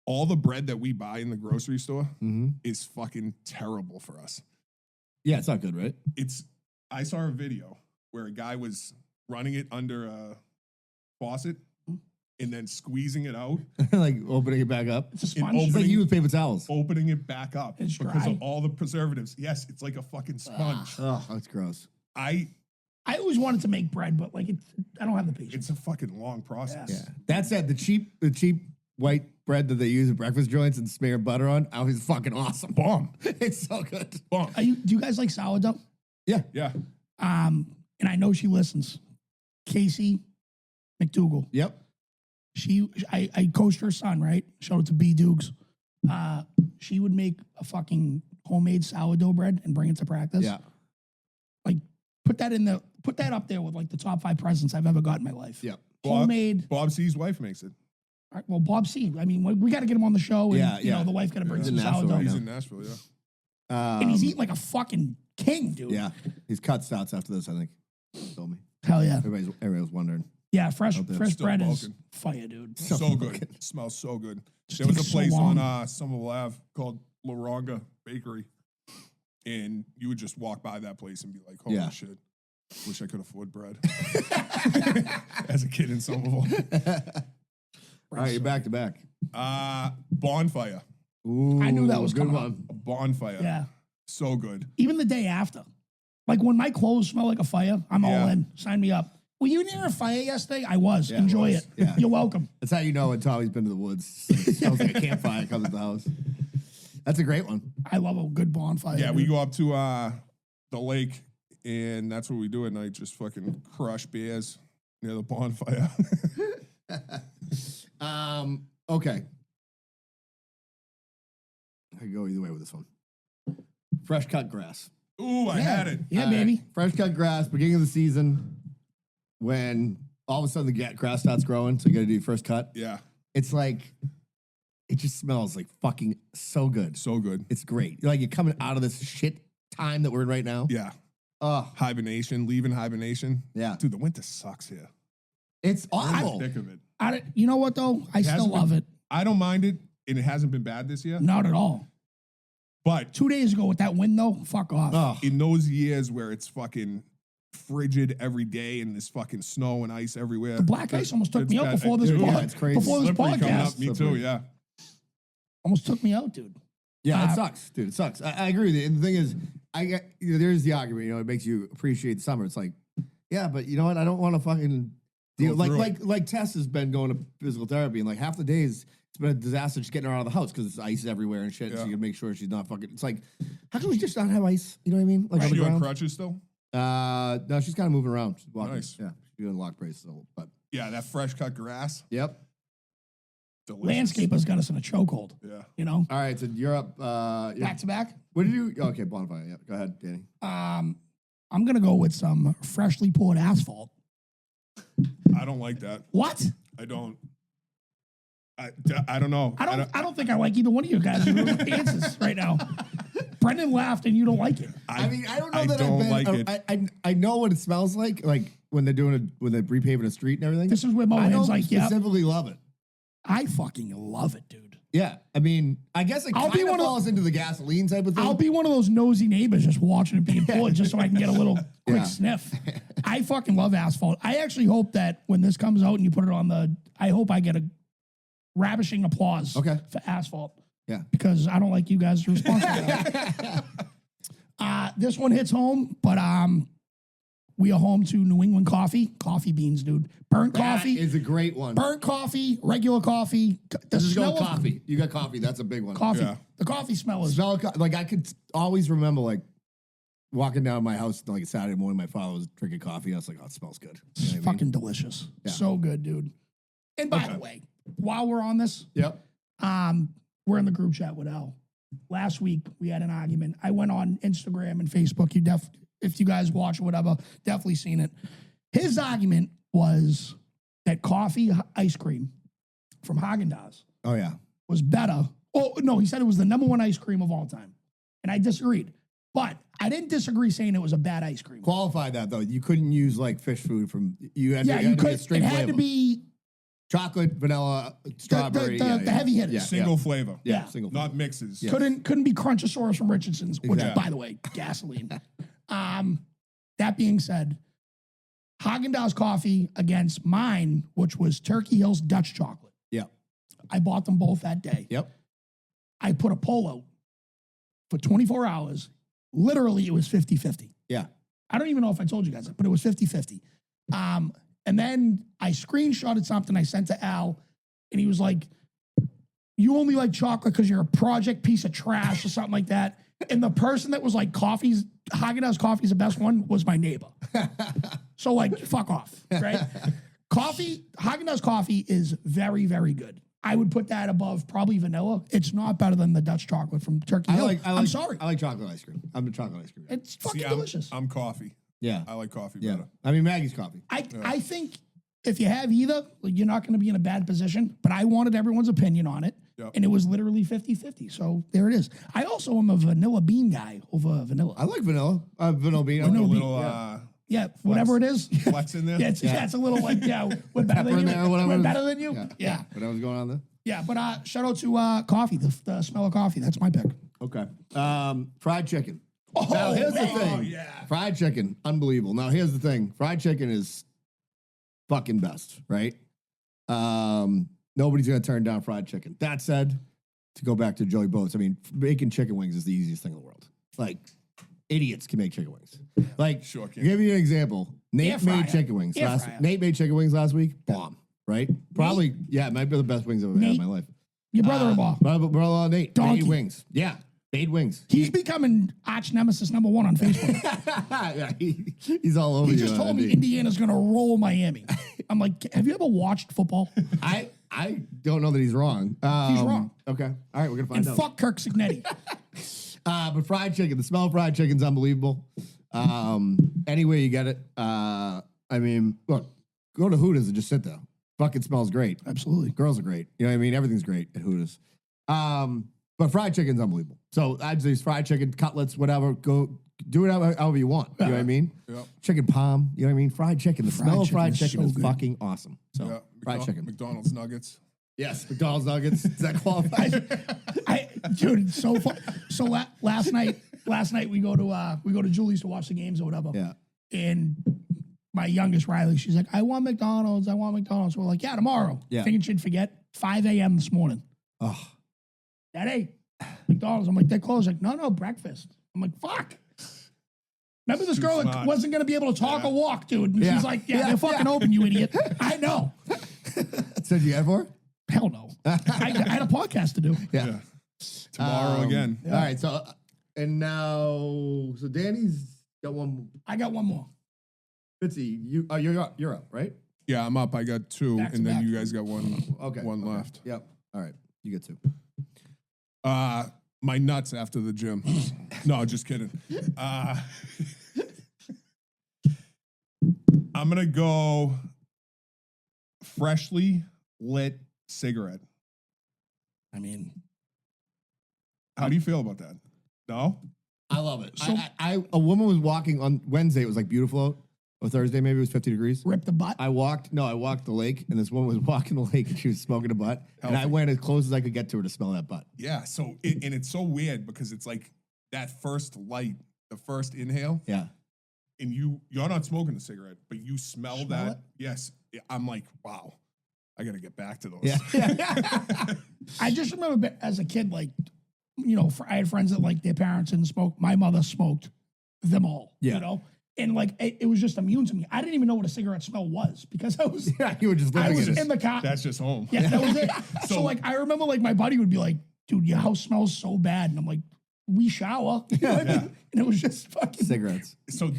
all the bread that we buy in the grocery store Mm-hmm. is fucking terrible for us. Yeah, it's not good, right? I saw a video where a guy was running it under a faucet and then squeezing it out, Like opening it back up. It's a And sponge. It's like you use paper towels. opening it back up It's because dry. of all the preservatives. Yes, it's like a fucking sponge. Oh, that's gross. I I always wanted to make bread, but like I don't have the patience. it's a fucking long process. Yeah, that's it. The cheap white bread that they use at breakfast joints and smear butter on. Oh, it's fucking awesome. Bomb. It's so good. Bomb. Do you guys like sourdough? Yeah. Yeah. And I know she listens. Casey McDougal. Yep. I coached her son, right? Shout out to B Dukes. She would make a fucking homemade sourdough bread and bring it to practice. Yeah. Like put that up there with like the top 5 presents I've ever got in my life. Yep. Homemade. Bob C's wife makes it. All right, well, Bob C. I mean, we got to get him on the show, and Yeah, you know yeah. the wife got to bring He's some in Nashville sourdough. right He's now. in Nashville, yeah. And he's eating like a fucking king, dude. Yeah. He's cut starts after this, I think. Told me. Hell yeah. Everybody was wondering. Yeah, fresh there. Still bread is bulking. fire, dude. So good. Smells so good. Just There was takes a so place long. on Somerville Ave called Laronga Bakery. And you would just walk by that place and be like, holy Yeah. shit. Wish I could afford bread. As a kid in Somerville. All right, you're back to back. Bonfire. Ooh, I knew that was good coming one. A bonfire. Yeah. So good. Even the day after. Like when my clothes smell like a fire, I'm all Yeah. in. Sign me up. Were you near a fire yesterday? I was. Yeah, Enjoy was. it. Yeah. You're welcome. That's how you know when Tommy's been to the woods. It sounds like a campfire comes at the house. That's a great one. I love a good bonfire. Yeah, dude. we go up to the lake, and that's what we do at night. Just fucking crush beers near the bonfire. Okay. I could go either way with this one. Fresh cut grass. Ooh, I had it. Yeah, baby. Fresh cut grass, beginning of the season, when all of a sudden the grass starts growing, so you got to do your first cut. Yeah, It's like, it just smells like fucking so good. so good. It's great. Like you're coming out of this shit time that we're in right now. Yeah, Oh, hibernation, leaving hibernation. yeah. Dude, the winter sucks here. It's We're in the awful. thick of it. You know what though? I still hasn't love been- it. I don't mind it, and it hasn't been bad this year. Not at all. But 2 days ago with that wind though, fuck off. Oh, in those years where it's fucking frigid every day and there's fucking snow and ice everywhere, The black ice almost took it's me out bad. before this Dude, yeah, it's crazy. before this slippery coming podcast. up. Me too. Slippery. Yeah. Almost took me out, dude. yeah, it sucks, dude. It sucks. I agree with you. And the thing is, I get there's the argument. You know, it makes you appreciate the summer. It's like, yeah, but you know what? I don't want to fucking deal. Go through Like Tess has been going to physical therapy, and like half the days it's been a disaster just getting her out of the house because it's ice everywhere and shit. So Yeah. you gotta make sure she's not fucking. It's like, how can we just not have ice? You know what I mean? Like on Are the you on ground. crutches still? No, she's kind of moving around. She's walking. Nice. Yeah, she's doing lock braces. But Yeah, that fresh cut grass. yep. Delicious. Landscapers got us in a chokehold. Yeah. You know? All right, so you're up. Back to back. What did you? Okay, bonfire. Yeah, go ahead, Danny. I'm gonna go with some freshly poured asphalt. I don't like that. What? I don't. I don't know. I don't think I like either one of you guys' answers right now. Brendan laughed and you don't like it. I mean, I don't know I that don't I've been. like it. I know what it smells like when they're when they're repaving a street and everything. This is where I Mohan's don't like, yeah, specifically love it. I fucking love it, dude. Yeah, I mean, I guess it I'll be kind of one of- falls into the gasoline type of thing. I'll be one of those nosy neighbors just watching it being poured just so I can get a little quick Yeah. sniff. I fucking love asphalt. I actually hope that when this comes out and you put it on I hope I get a ravishing applause Okay. for asphalt. Yeah. Because I don't like you guys to respond to that. This one hits home, but we are home to New England coffee beans, dude. Burnt That coffee, is a great one. burnt coffee, regular coffee. The Just go smell of coffee. You got coffee. That's a big one. coffee. Yeah. The coffee smell is Smell like I could always remember like walking down my house like a Saturday morning. My father was drinking coffee. I was like, oh, it smells good. You know what I mean? fucking delicious. Yeah. So good, dude. And by Okay. the way, while we're on this, Yep. we're in the group chat with Al. Last week we had an argument. I went on Instagram and Facebook. If you guys watch or whatever, definitely seen it. His argument was that coffee ice cream from Haagen-Dazs Oh yeah. was better. Oh no, he said it was the number one ice cream of all time, and I disagreed. But I didn't disagree saying it was a bad ice cream. Qualify that though. You couldn't use like fish food from. You had. Yeah, to, you it had to be a could. straight It had flavor. to be Chocolate, vanilla, strawberry. the heavy hitters. Yeah, Single flavor. Yeah. Yeah. Single. Not mixes. Yeah. Couldn't be Crunchosaurus from Richardson's, which Exactly. by the way, gasoline. That being said, Haagen-Dazs coffee against mine, which was Turkey Hill's Dutch chocolate. Yeah. I bought them both that day. Yep. I put a poll out for 24 hours. Literally, it was 50-50. Yeah. I don't even know if I told you guys that, but it was 50-50. And then I screenshotted something I sent to Al, and he was like, you only like chocolate because you're a project piece of trash or something like that. And the person that was like, Haagen-Dazs coffee's the best one was my neighbor. So like, fuck off, right? Haagen-Dazs coffee is very, very good. I would put that above probably vanilla. It's not better than the Dutch chocolate from Turkey Hill. I'm sorry. I like chocolate ice cream. I'm a chocolate ice cream guy. It's fucking See, delicious. I'm coffee. Yeah. I like coffee Yeah. better. I mean, Maggie's coffee. I think if you have either, like, you're not going to be in a bad position. But I wanted everyone's opinion on it. Yep. And it was literally 50-50. So there it is. I also am a vanilla bean guy over vanilla. I like vanilla. Vanilla bean. I A like little Yeah, whatever it is. flex in there. Yeah, it's a little like, we're better Pepper than in you. there or whatever We're it is. better than you. Yeah. Yeah. Whatever's going on there. Yeah, but shout out to coffee, the smell of coffee. That's my pick. Okay. Fried chicken. Oh, Now here's the man. thing. Oh, yeah. Fried chicken, unbelievable. Now here's the thing. Fried chicken is fucking best, right? Nobody's gonna turn down fried chicken. That said, to go back to Joey Boats, I mean, making chicken wings is the easiest thing in the world. Like, idiots can make chicken wings. Like, Sure can. give you an example. Air Nate fryer. made chicken wings Air fryer. Nate made chicken wings last week. Bomb, right? Probably, yeah, it might be the best wings I've ever had in Nate. my life. Your brother-in-law. Brother-in-law Nate Donkey. made wings. Yeah, made wings. He's becoming arch nemesis number one on Facebook. Yeah, he's all over He you. just on told me that. Indiana's going to roll Miami. I'm like, have you ever watched football? I don't know that he's wrong. He's wrong. Okay. All right, we're gonna find And out. fuck Kirk Signetti. But fried chicken, the smell of fried chicken's unbelievable. Any way you get it. I mean, look, go to Hooters and just sit there. Fucking smells great. Absolutely. Girls are great. You know what I mean? Everything's great at Hooters. But fried chicken's unbelievable. So I'd say fried chicken, cutlets, whatever. Go do it however you want. You know what I mean? Yep. Chicken palm. You know what I mean? Fried chicken. The smell of fried chicken is chicken so is good. fucking awesome. So Yeah. fried chicken. McDonald's nuggets. Yes, McDonald's nuggets. Does that qualify? Dude, it's so fun. So last night we go to Julie's to watch the games or whatever. Yeah. And my youngest Riley, she's like, I want McDonald's. We're like, yeah, tomorrow. Yeah. Thinking she'd forget. 5 a.m. this morning. Oh, Daddy, McDonald's. I'm like, they're closed. Like, no, breakfast. I'm like, fuck. Remember this Too girl that smart. wasn't going to be able to talk Yeah. or walk, dude? And Yeah. she's like, Yeah, they're fucking yeah. open, you idiot. I know. so you had for? Hell no. I had a podcast to do. Yeah. Yeah. Tomorrow again. All right. So, and now, so Danny's got one. I got one more. Fitzy, you're up, right? Yeah, I'm up. I got two, Back to and then back. you guys got one. Okay. One okay. left. Yep. All right. You get two. My nuts after the gym. No, just kidding. I'm gonna go freshly lit cigarette. I mean, How do you feel about that? No? I love it. So- A woman was walking on Wednesday. It was like beautiful out. Or Thursday, maybe it was 50 degrees. Rip the butt. I walked the lake, and this woman was walking the lake, and she was smoking a butt. And I Healthy. went as close as I could get to her to smell that butt. Yeah. So, and it's so weird because it's like that first light, the first inhale, Yeah. and you're not smoking a cigarette, but you smell that. it? Yes. I'm like, wow, I got to get back to those. Yeah. I just remember as a kid, like, you know, I had friends that like their parents didn't smoke. My mother smoked them all, Yeah. you know? And like, it was just immune to me. I didn't even know what a cigarette smell was because I was, Yeah, you were just I living was in in the car. That's just home. Yeah, that was it. so, So- like, I remember like my buddy would be like, dude, your house smells so bad. And I'm like, we shower. You know what I mean? And it was just fucking. cigarettes. So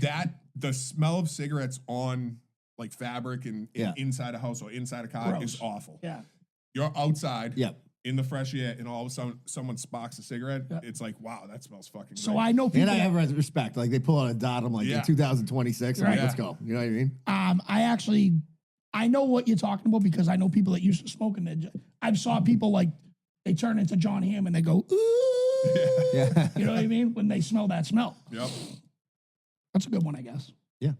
the smell of cigarettes on like fabric and Yeah. inside a house or inside a car Gross. is awful. Yeah. You're outside Yep. in the fresh air and all of a sudden someone sparks a cigarette. Yeah. It's like, wow, that smells fucking So great. I know people. And I that- have respect. Like they pull out a dot. I'm like, Yeah. in 2026. I'm like, Right. let's go. You know what I mean? I know what you're talking about because I know people that used to smoke and I saw people like they turn into John Hamm and they go, ooh, Yeah. you know what I mean? When they smell that smell. Yep. That's a good one, I guess. Yeah.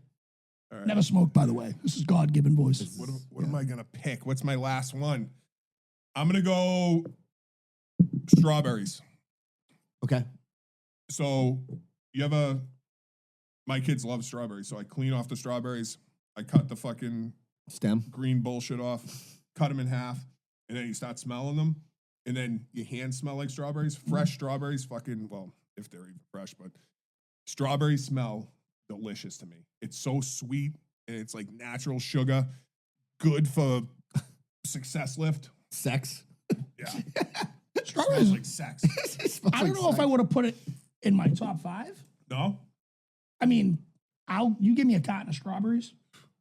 All right. Never smoked, by the way. This is God given voice. What am I gonna pick? What's my last one? I'm gonna go strawberries. Okay. So my kids love strawberries, so I clean off the strawberries. I cut the fucking Stem. green bullshit off, cut them in half, and then you start smelling them, and then your hands smell like strawberries. Fresh strawberries, fucking, well, if they're even fresh, but strawberries smell delicious to me. It's so sweet, and it's like natural sugar, good for success lift. Sex. Yeah, Strawberries. smells like sex. I don't know if I would have put it in my top 5. No, I mean, you give me a carton of strawberries.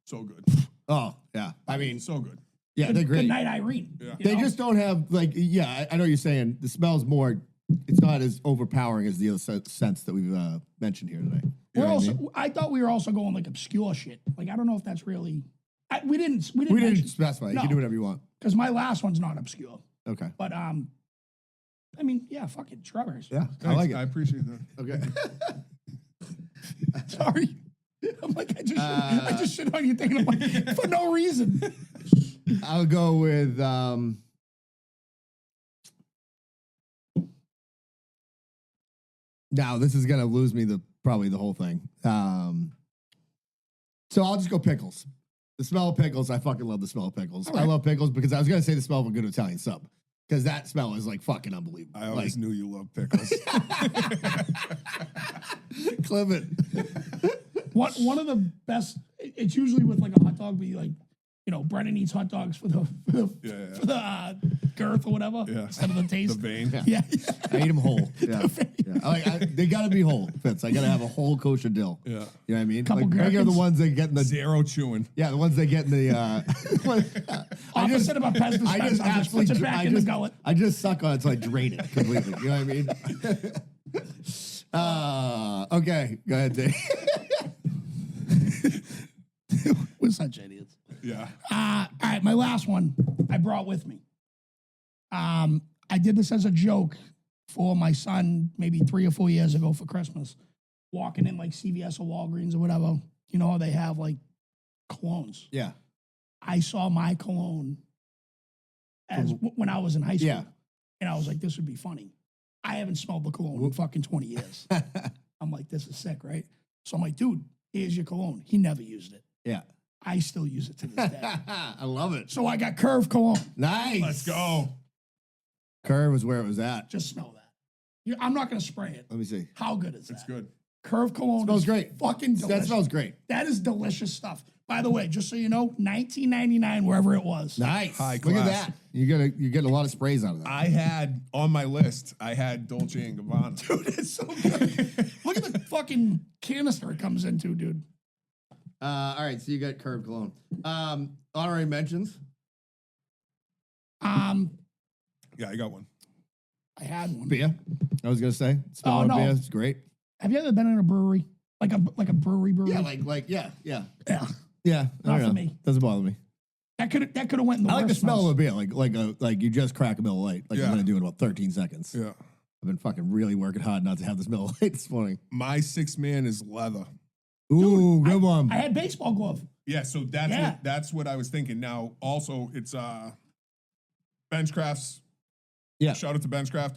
so good. Oh, yeah. I mean, So good. yeah, they're Good great. night, Irene. Yeah. You They know? just don't have, like, yeah, I know what you're saying. The smell's more, it's not as overpowering as the other scents that we've mentioned here today. You We're know what I also. mean? I thought we were also going like obscure shit. Like I don't know if that's really. We didn't. We We didn't didn't specify. You No. can do whatever you want. because my last one's not obscure. Okay. But I mean, yeah, fucking strawberries. Yeah, I Thanks. like I it. appreciate that. Okay. Sorry. I'm like I just shit on you thinking I'm like for no reason. I'll go with now this is gonna lose me probably the whole thing. So I'll just go pickles. The smell of pickles, I fucking love the smell of pickles. I love pickles because I was gonna say the smell of a good Italian sub. Because that smell is like fucking unbelievable. I always Like, knew you loved pickles. Clement. One of the best. It's usually with like a hot dog, but you like, you know, Brennan eats hot dogs for the Yeah. for the girth or whatever Yeah. instead of the The taste. vein. Yeah. I eat them whole. Yeah. They gotta be whole, Fitz. I gotta have a whole kosher dill. Yeah. You know what I mean? Couple Like, regular the gherkins. ones they get in the Zero chewing. yeah, the ones they get in the Opposite of a Pez dispenser, I just just puts it actually back in the gullet. I just suck on it so I drain it completely. You know what I mean? Okay, go ahead, Dave. We're such idiots. Yeah. All right, my last one I brought with me. I did this as a joke for my son maybe 3 or 4 years ago for Christmas. Walking in like CVS or Walgreens or whatever, you know how they have like colognes. Yeah. I saw my cologne as when I was in high school, Yeah. and I was like, this would be funny. I haven't smelled the cologne in fucking 20 years. I'm like, this is sick, right? So I'm like, dude, here's your cologne. He never used it. Yeah. I still use it to this day. I love it. So I got Curve cologne. Nice. Let's go. Curve was where it was at. Just smell that. I'm not going to spray it. Let me see. How good is that? It's good. Curve cologne Smells is great. fucking delicious. That smells great. That is delicious stuff. By the way, just so you know, $19.99 wherever it was. Nice. High Look at class. that. You're getting a lot of sprays out of that. I had on my list, I had Dolce and Gabbana. Dude, it's so good. Look at the fucking canister it comes into, dude. All right, so you got Curve cologne. Honorary mentions. Yeah, I got one. I had one. Beer. I was gonna say. Smell of no. beer is great. Have you ever been in a brewery? Like a brewery? Yeah, yeah. Yeah. Yeah. I Not don't for know. me. Doesn't bother me. That could have went in the I like the worst smell smells. of a beer, like you just crack a Miller Lite, like Yeah. I'm gonna do in about 13 seconds. Yeah. I've been fucking really working hard not to have this Miller Lite this morning. My sixth man is leather. Ooh, good one. I had baseball glove. Yeah, so that's Yeah. that's what I was thinking. Now, also, it's Benchcrafts. Yeah. Shout out to Benchcraft.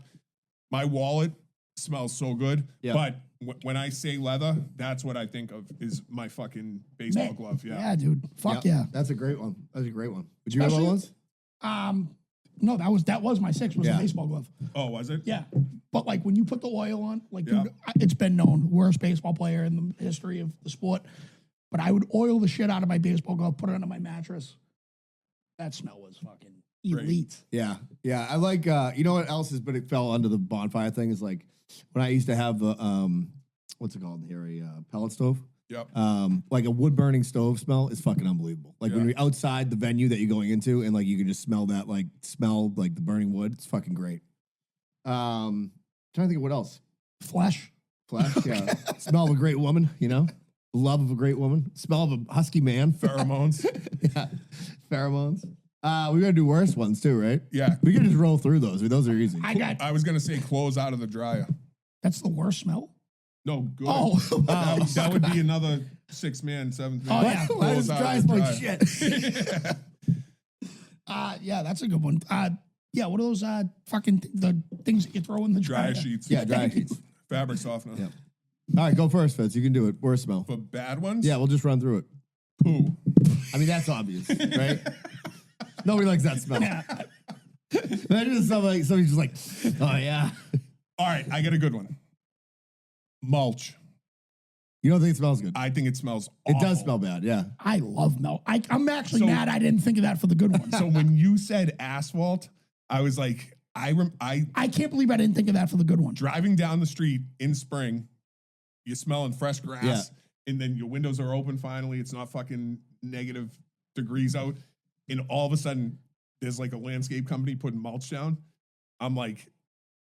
My wallet smells so good, Yeah. but when I say leather, that's what I think of is my fucking baseball Man, glove. Yeah. Yeah, dude. Fuck yeah. That's a great one. That's a great one. Would you have Especially- other ones? No, that was my six, was Yeah. a baseball glove. Oh, was it? Yeah. But like when you put the oil on, like Yeah. dude, it's been known, worst baseball player in the history of the sport. But I would oil the shit out of my baseball glove, put it under my mattress. That smell was fucking Great. elite. Yeah. Yeah. I like, you know what else is, but it fell under the bonfire thing is like when I used to have the, what's it called here? A pellet stove. Yep. Like a wood burning stove smell is fucking unbelievable. Like when Yeah. you're outside the venue that you're going into and like you can just smell that, like smell like the burning wood. It's fucking great. Trying to think of what else. Flesh. Flesh, yeah. Smell of a great woman, you know? Love of a great woman. Smell of a husky man. Pheromones. Yeah. Pheromones. We gotta do worse ones too, right? Yeah. We can just roll through those. Those are easy. I was gonna say clothes out of the dryer. That's the worst smell. No, good. Oh. That would be another six man, seventh man. Oh, yeah. Why does Clothes out dry of the smell like dryer. shit? Yeah, that's a good one. Yeah, what are those fucking the things that you throw in the dryer? Dryer sheets. Yeah, dry sheets. Fabric softener. Yeah. All right, go first, Fitz. You can do it. Worst smell. For bad ones? Yeah, we'll just run through it. Poo. I mean, that's obvious, right? Nobody likes that smell. Yeah. Imagine somebody's just like, oh yeah. All right, I got a good one. Mulch. You don't think it smells good? I think it smells It does awful. smell bad, yeah. I love milk. I'm actually So- mad I didn't think of that for the good one. So when you said asphalt, I was like, I I can't believe I didn't think of that for the good one. driving down the street in spring, you're smelling fresh grass, Yeah. and then your windows are open finally. It's not fucking negative degrees out. And all of a sudden, there's like a landscape company putting mulch down. I'm like,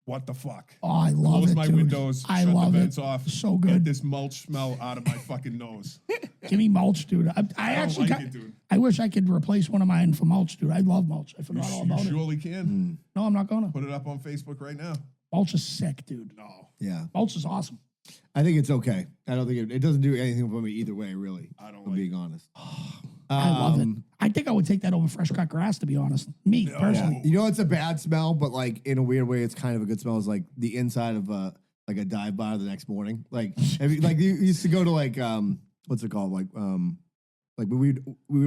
what the fuck? Oh, I love Close it, my dude. windows, I shut love the it. vents off. So Get good. this mulch smell out of my fucking nose. Give me mulch, dude. I I don't actually like got, it, dude. I wish I could replace one of mine for mulch, dude. I love mulch. I You, forgot all you about it. surely can. No, I'm not gonna. Put it up on Facebook right now. Mulch is sick, dude. No, Yeah. Mulch is awesome. I think it's okay. I don't think it doesn't do anything for me either way, really. I don't For like being honest. I love it. Um, I think I would take that over fresh cut grass, to be honest. Me, personally. You know, it's a bad smell, but like in a weird way, it's kind of a good smell. Is like the inside of like a dive bar the next morning. Like, like you used to go to like what's it called? Like we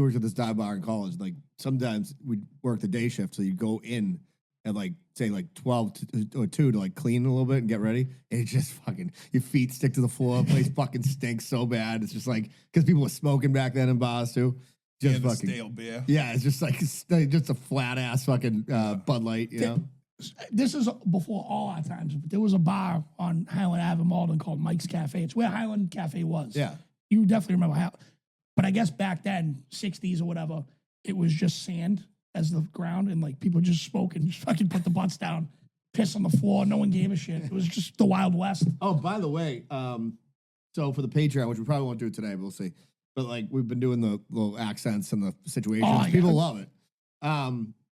worked at this dive bar in college. Like sometimes we'd work the day shift, so you go in at like say like 12 or 2 to like clean a little bit and get ready. And it's just fucking your feet stick to the floor. Place fucking stinks so bad. It's just like because people were smoking back then in bars too. Just and the fucking stale beer. yeah, it's just like just a flat ass fucking Bud Light, you know. This is before all our times, but there was a bar on Highland Ave in Malden called Mike's Cafe. It's where Highland Cafe was. Yeah. You definitely remember how. But I guess back then, 60s or whatever, it was just sand as the ground and like people just smoking, just fucking put the butts down, piss on the floor. No one gave a shit. It was just the Wild West. Oh, by the way, so for the Patreon, which we probably won't do today, but we'll see. But like we've been doing the little accents and the situations. Oh, yeah. People love it.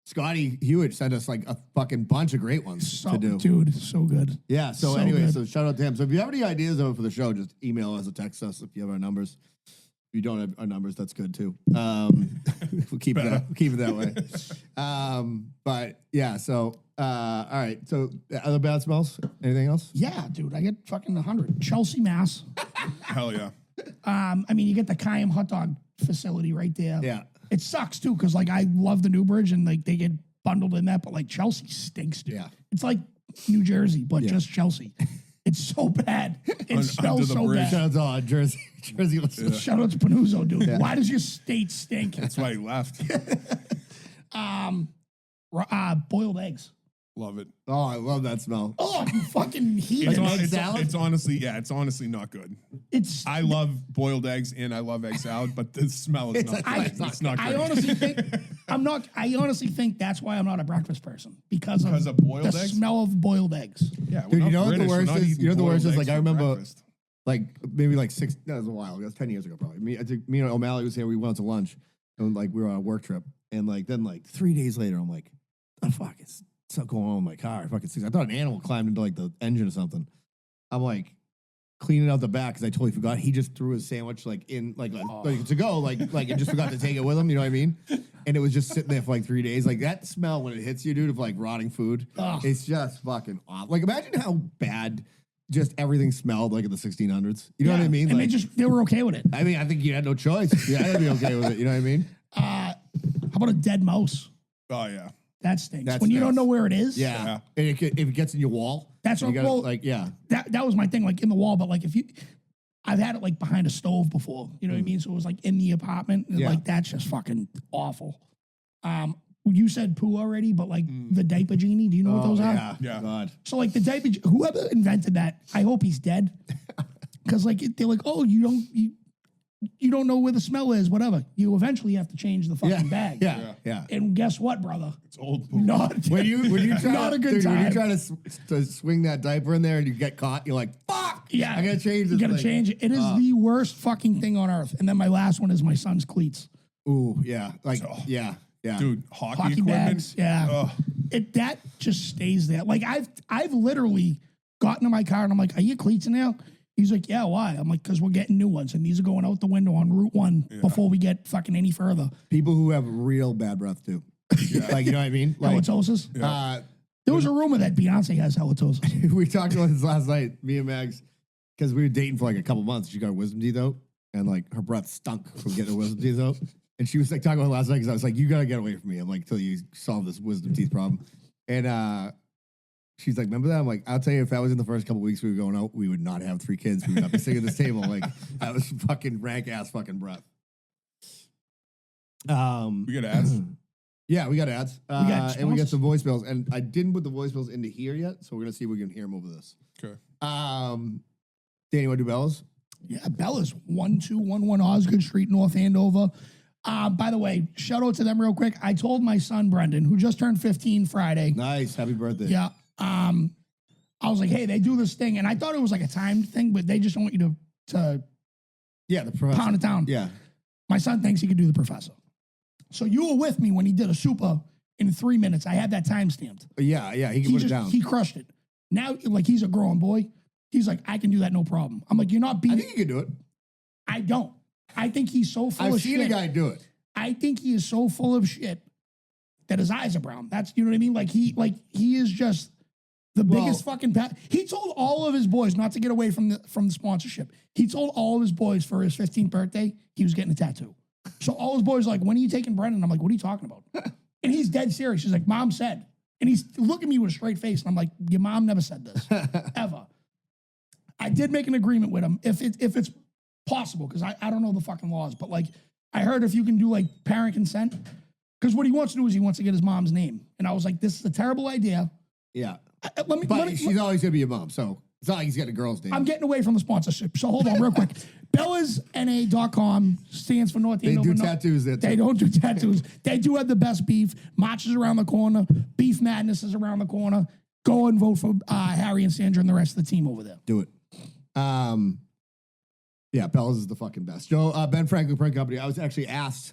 Scotty Hewitt sent us like a fucking bunch of great ones So, to do. dude, so good. Yeah. So, So anyway, good. so shout out to him. So if you have any ideas for the show, just email us or text us if you have our numbers. If you don't have our numbers, that's good too. We'll keep it that way. But yeah, so all right. So other bad smells? Anything else? Yeah, dude, I get fucking 100. Chelsea, Mass. Hell yeah. I mean, you get the Kayam hot dog facility right there. Yeah. It sucks too, because like I love the Newbridge and like they get bundled in that, but like Chelsea stinks, dude. Yeah. It's like New Jersey, but Yeah. just Chelsea. It's so bad. It Under smells the so bridge. Shout bad. out to all Jersey listeners. Shout out to Panuzzo, dude. Why does your state stink? That's why he left. Boiled eggs. Love it. Oh, I love that smell. Oh, you fucking heat It's, it. egg it's, salad? it's honestly, yeah, it's honestly not good. It's I love boiled eggs and I love egg salad, but the smell is not I- good. It's not I good. honestly think I honestly think that's why I'm not a breakfast person because of boiled the eggs? smell of boiled eggs. Yeah, we're Dude, you not know what the British. We're worst not is? eating You know what the worst boiled is? Like, eggs I for remember- breakfast. Like maybe like that was a while ago. It was 10 years ago probably. Me and O'Malley was here. We went to lunch and like we were on a work trip. And like then like 3 days later, I'm like, oh fuck, it's something going on with my car. I thought an animal climbed into like the engine or something. I'm like cleaning out the back because I totally forgot. He just threw his sandwich like in like to go like and just forgot to take it with him. You know what I mean? And it was just sitting there for like 3 days. Like that smell when it hits you, dude, of like rotting food. It's just fucking awful. Like imagine how bad just everything smelled like in the 1600s. You know what I mean? And Like, they were okay with it. I mean, I think you had no choice. Yeah, I'd be okay with it. You know what I mean? How about a dead mouse? Oh yeah. That stinks. That's When you don't nuts. know where it is. Yeah. And if it gets in your wall, That's you what- gotta, well- like, yeah. That was my thing, like in the wall. But like I've had it like behind a stove before. You know what I mean? So it was like in the apartment. And Yeah. like that's just fucking awful. You said poo already, but like the diaper genie. Do you know what those are? Yeah. Yeah. God. So like the diaper, whoever invented that, I hope he's dead. Because like they're like, oh, you don't know where the smell is, whatever. You eventually have to change the Yeah. fucking bag. Yeah. And guess what, brother? It's old poo. Not When you try Not a good dude, when you time. try to swing that diaper in there and you get caught, you're like, fuck. Yeah, I gotta change this. You gotta thing. change it. It is the worst fucking thing on earth. And then my last one is my son's cleats. Ooh, yeah. Like, Oh. yeah. Dude, hockey Hockey equipment. bags. Yeah. Ugh. That just stays there. Like I've literally gotten in my car and I'm like, are your cleats in there? He's like, yeah, why? I'm like, because we're getting new ones and these are going out the window on Route 1 before we get fucking any further. People who have real bad breath too. Like, you know what I mean? Like, Halitosis. There was a rumor that Beyonce has halitosis. we talked about this last night, me and Mags, because we were dating for like a couple months. She got her wisdom teeth out, and like her breath stunk from getting her wisdom teeth out. And she was like talking about it last night because I was like, "You gotta get away from me." I'm like, "Till you solve this wisdom teeth problem." And she's like, "Remember that?" I'm like, "I'll tell you, if that was in the first couple weeks we were going out, we would not have 3 kids. We would not be sitting at this table. Like that was fucking rank ass fucking breath." We got ads. Yeah, we got ads. got and we got sponsors. some voicemails. And I didn't put the voicemails into here yet, so we're gonna see if we can hear them over this. Okay. Danny, want to do Bellas? Yeah, Bella's 1211 Osgood Street, North Andover. By the way, shout out to them real quick. I told my son Brendan, who just turned 15 Friday. Nice, happy birthday. Yeah. I was like, hey, they do this thing, and I thought it was like a timed thing, but they just don't want you to Yeah, the professor. pound it down. Yeah. My son thinks he could do the professor. So you were with me when he did a super in 3 minutes. I had that time stamped. Yeah, he can put it down. He crushed it. Now, like he's a grown boy. He's like, I can do that, no problem. I'm like, you're not I beating. think you can do it. I don't. I think he's so full I've of seen shit. a guy do it. I think he is so full of shit that his eyes are brown. That's, you know what I mean? Like he is just the biggest fucking he told all of his boys, not to get away from the sponsorship. He told all of his boys for his 15th birthday he was getting a tattoo. So all his boys are like, when are you taking Brendan? I'm like, what are you talking about? And he's dead serious. He's like, Mom said. And he's looking at me with a straight face. And I'm like, your mom never said this ever. I did make an agreement with him if it's possible, because I don't know the fucking laws, but like I heard if you can do like parent consent, because what he wants to do is he wants to get his mom's name. And I was like, this is a terrible idea. Yeah. Let me, But she's always going to be your mom, so it's not like he's got a girl's name. I'm getting away from the sponsorship. So hold on real quick. BellasNA.com stands for North They Andover. do tattoos there, They too. don't do tattoos. They do have the best beef. March is around the corner. Beef Madness is around the corner. Go and vote for Harry and Sandra and the rest of the team over there. Do it. Yeah, Bellas is the fucking best. Joe, Ben Franklin Print Company. I was actually asked,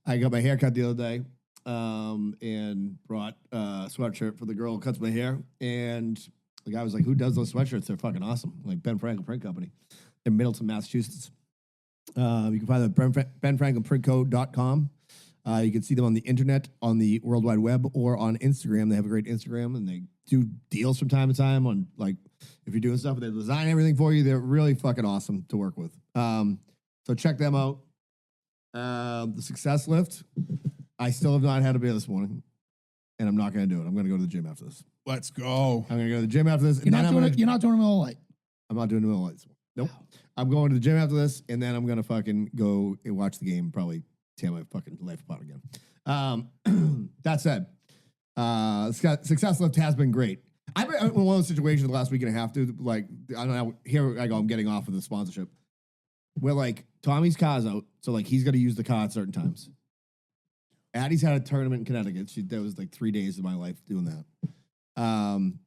I got my hair cut the other day and brought a sweatshirt for the girl who cuts my hair. And the guy was like, who does those sweatshirts? They're fucking awesome. Like Ben Franklin Print Company. In Middleton, Massachusetts. You can find them at benfranklinprintco.com. You can see them on the internet, on the World Wide Web, or on Instagram. They have a great Instagram, and they do deals from time to time on, like, if you're doing stuff, they design everything for you. They're really fucking awesome to work with. So check them out. The Success Lift. I still have not had a beer this morning, and I'm not going to do it. I'm going to go to the gym after this. Let's go. I'm going to go to the gym after this. You're not doing it. You're not doing it all light. I'm not doing the middle lights. Nope. I'm going to the gym after this, and then I'm gonna fucking go and watch the game. Probably tear my fucking life apart again. That said, Success Lift has been great. I've been in one of those situations the last week and a half, dude. Like, I don't know. Here I go. I'm getting off of the sponsorship. Where like Tommy's car's out, so like he's got to use the car at certain times. Addie's had a tournament in Connecticut. That was like 3 days of my life doing that.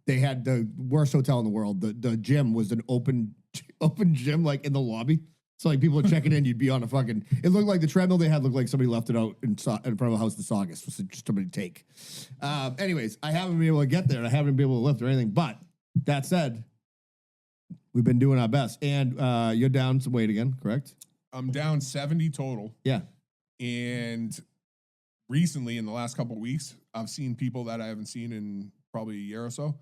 They had the worst hotel in the world. The gym was an open gym, like in the lobby. So like people are checking in, you'd be on a fucking. It looked like the treadmill they had looked like somebody left it out in front of a house in Saugus. Was just somebody to take. Anyways, I haven't been able to get there, and I haven't been able to lift or anything. But that said, we've been doing our best, and you're down some weight again, correct? I'm down 70 total. Yeah. And recently, in the last couple of weeks, I've seen people that I haven't seen in probably a year or so.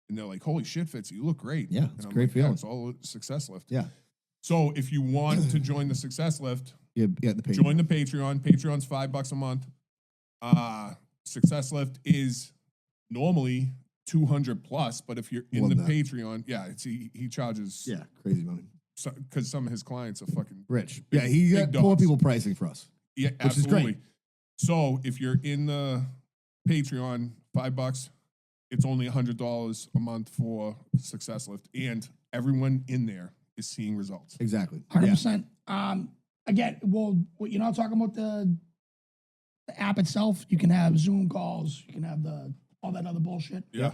And they're like, holy shit, Fitz, you look great. Yeah, And it's a I'm great like, yeah, feeling. it's all Success Lift. Yeah. So if you want to join the Success Lift, Yeah. The page. join the Patreon. Patreon's $5 a month. Success Lift is normally 200 plus, but if you're in More the than that. Patreon, yeah, he charges Yeah, crazy money. because some of his clients are fucking Rich. Big- Yeah, he got big poor dogs. people pricing for us. yeah, Which is great. absolutely. So if you're in the Patreon, $5, it's only $100 a month for Success Lift, and everyone in there is seeing results. Exactly. 100%. Again, well, you're not talking about the app itself. You can have Zoom calls. You can have all that other bullshit. Yeah.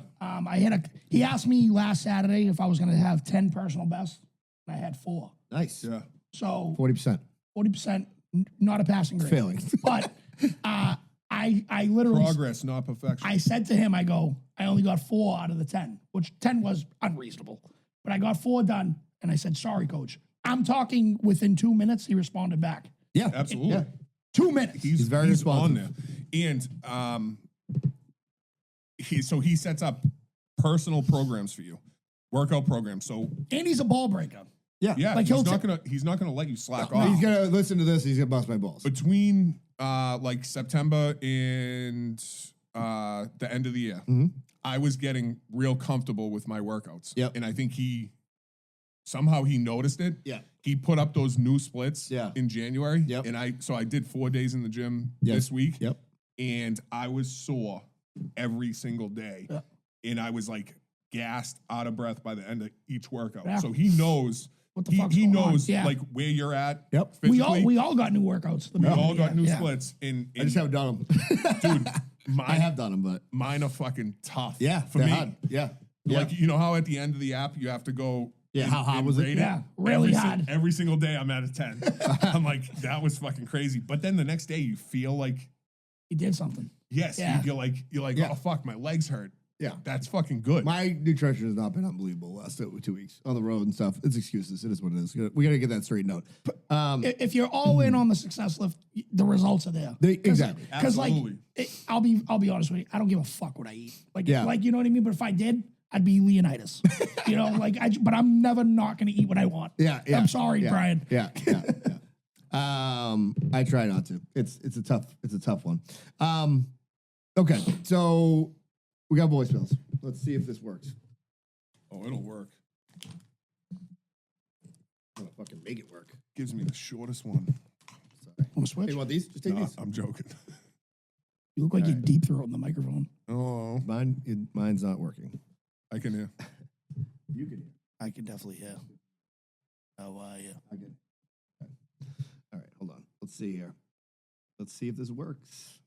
He asked me last Saturday if I was going to have 10 personal bests, and I had 4. Nice. Yeah. So 40%. 40%, not a passing grade. Failing. But I literally, Progress, not perfection. I said to him, I only got 4 out of the 10, which 10 was unreasonable. But I got 4 done, and I said, sorry, coach. I'm talking within 2 minutes, he responded back. Yeah. Absolutely. Yeah. 2 minutes. He's very on responsive. there. And he sets up personal programs for you, workout programs. So And he's a ball breaker. Yeah. yeah, Like, he's not gonna let you slack He's off. gonna listen to this. He's gonna bust my balls. Between like September and the end of the year, Mhm. I was getting real comfortable with my workouts. Yep. And I think somehow he noticed it. Yeah. He put up those new splits Yeah. in January. Yep. And I did 4 days in the gym Yep. this week. Yep. And I was sore every single day. Yeah. And I was like gassed, out of breath by the end of each workout. Yeah. So he knows What the he fuck's going on? knows Yeah. like where you're at. Yep. Physically. We all got new workouts. We all got new Yeah. splits. And I just haven't done them. dude, I mine, have done them, but mine are fucking tough. yeah, For they're me. hard. Yeah. Yeah. Like, you know how at the end of the app you have to go. Yeah, how hard was it? rate Yeah, really hard. Every single day I'm at a 10. I'm like, that was fucking crazy. But then the next day you feel like, He did something. yes, Yeah. you're like, Yeah. oh fuck, my legs hurt. Yeah. That's fucking good. My nutrition has not been unbelievable the last 2 weeks on the road and stuff. It's excuses. It is what it is. We got to get that straightened out. If you're all in on the Success Lift, the results are there. Exactly. Because like, Absolutely. I'll be honest with you. I don't give a fuck what I eat. Like, Yeah. like you know what I mean. But if I did, I'd be Leonidas. You know, like but I'm never not going to eat what I want. Yeah. Yeah. I'm sorry, yeah, Brian. Yeah. Yeah. yeah. I try not to. It's a tough one. Okay. So we got voicemails. Let's see if this works. Oh, it'll work. I'm gonna fucking make it work. Gives me the shortest one. Sorry. Want to switch? Hey, you want these? Just take Nah, these. I'm joking. You look like you're deep throating the microphone. Oh, Mine's not working. I can hear. You can hear. I can definitely hear. How are you? I can. Okay. All right, hold on. Let's see here. Let's see if this works.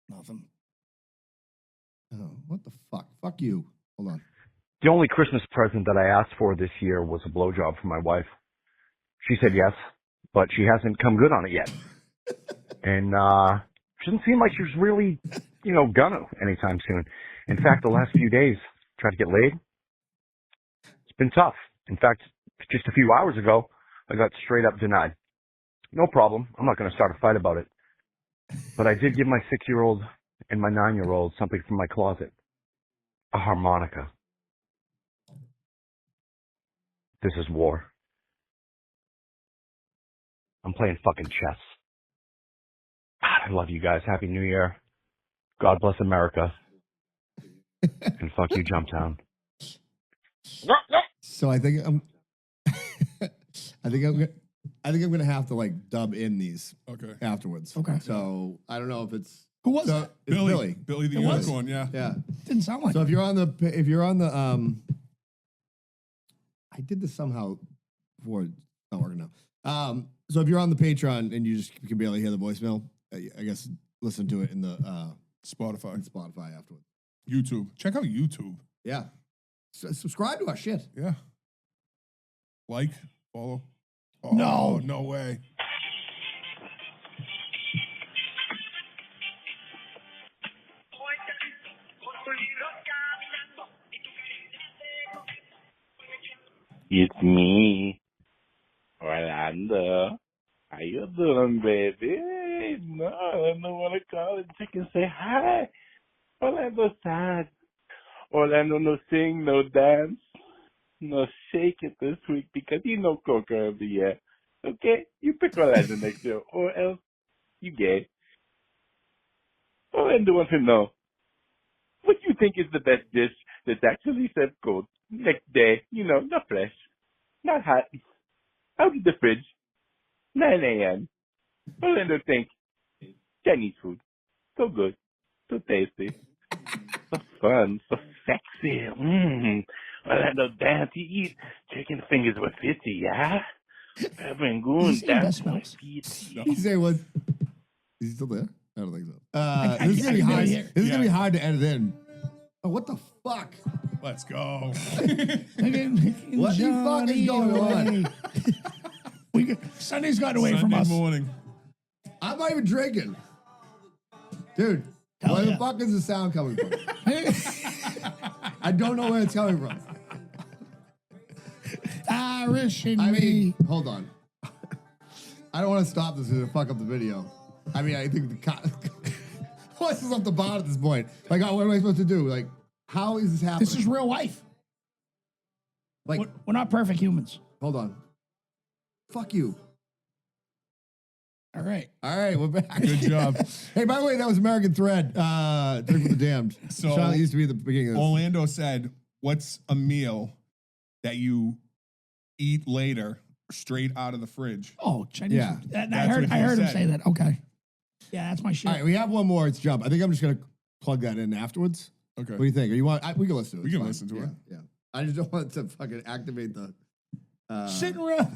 Nothing. Oh, what the fuck? Fuck you. Hold on. The only Christmas present that I asked for this year was a blowjob from my wife. She said yes, but she hasn't come good on it yet. And she doesn't seem like she's really, gonna anytime soon. In fact, the last few days, tried to get laid. It's been tough. In fact, just a few hours ago, I got straight up denied. No problem. I'm not going to start a fight about it. But I did give my 6-year-old and my 9-year-old something from my closet. A harmonica. This is war. I'm playing fucking chess. God, I love you guys. Happy New Year. God bless America. And fuck you, Jumptown. So I think I'm I'm gonna have to like dub in these Okay. afterwards. Okay. So I don't know if it's Who was so it? it's Billy. Billy the It was? unicorn, yeah. Yeah. Didn't sound like So it. if you're on the I did this somehow before. It's not working now. So if you're on the Patreon and you just can barely hear the voicemail, I guess listen to it in the Spotify, Spotify afterwards. YouTube. Check out YouTube. Yeah. Subscribe to our shit. Yeah. Like, follow. Oh, No. no way. It's me, Orlando. How you doing, baby? No, I don't want to call and check and say hi. Orlando's sad. Orlando no sing, no dance, no shake it this week because you know Coca of the year. Okay? You pick Orlando next year or else you gay. Orlando wants to know, what do you think is the best dish that's actually served cold? Next day, not fresh, not hot, out of the fridge, 9 a.m. Orlando think Chinese food, so good, so tasty, so fun, so sexy. Orlando dance, he eat chicken fingers with 50, yeah? Pepper and goon Is he saying dance best with smells? 50. He say what? Is he still there? I don't think so. I This is gonna be can hard. hear. This is gonna be hard to edit in. Oh, what the fuck? Let's go. What the fuck is going on? Sunday's got away from Sunday us. morning. I'm not even drinking. Dude, Hell where yeah. the fuck is the sound coming from? I don't know where it's coming from. Irish in I me. mean, hold on. I don't want to stop this because it'll fuck up the video. I mean, I think what's this off the bottom at this point? Like, what am I supposed to do? Like, how is this happening? This is real life. like, We're not perfect humans. hold on. Fuck you. All right. All right, we're back. Good job. Hey, by the way, that was American Thread. Drink with the Damned. So- Charlotte used to be at the beginning of this. Orlando said, what's a meal that you eat later straight out of the fridge? Oh, Chinese. Yeah. food. I That's heard. what I he heard him said. say that. Okay. Yeah, that's my shit. All right, we have one more. It's Jump. I think I'm just going to plug that in afterwards. Okay. What do you think? Or you want? We can listen to it. We It's can fine. listen to it. Yeah. I just don't want to fucking activate the. Sitting around.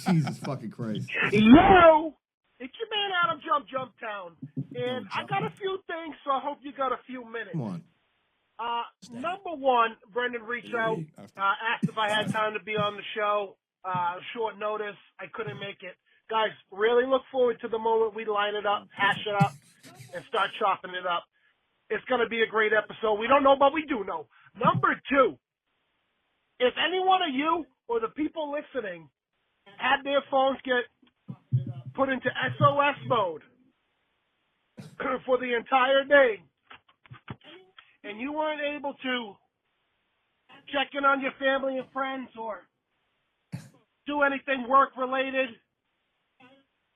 Jesus fucking Christ. Yo! It's your man Adam Jump Town. And I got a few things, so I hope you got a few minutes. Come on. Number one, Brendan reached out, asked if I had time to be on the show. Short notice, I couldn't make it. Guys, really look forward to the moment we line it up, hash it up, and start chopping it up. It's going to be a great episode. We don't know, but we do know. Number two, if any one of you or the people listening had their phones get put into SOS mode for the entire day, and you weren't able to check in on your family and friends or do anything work-related,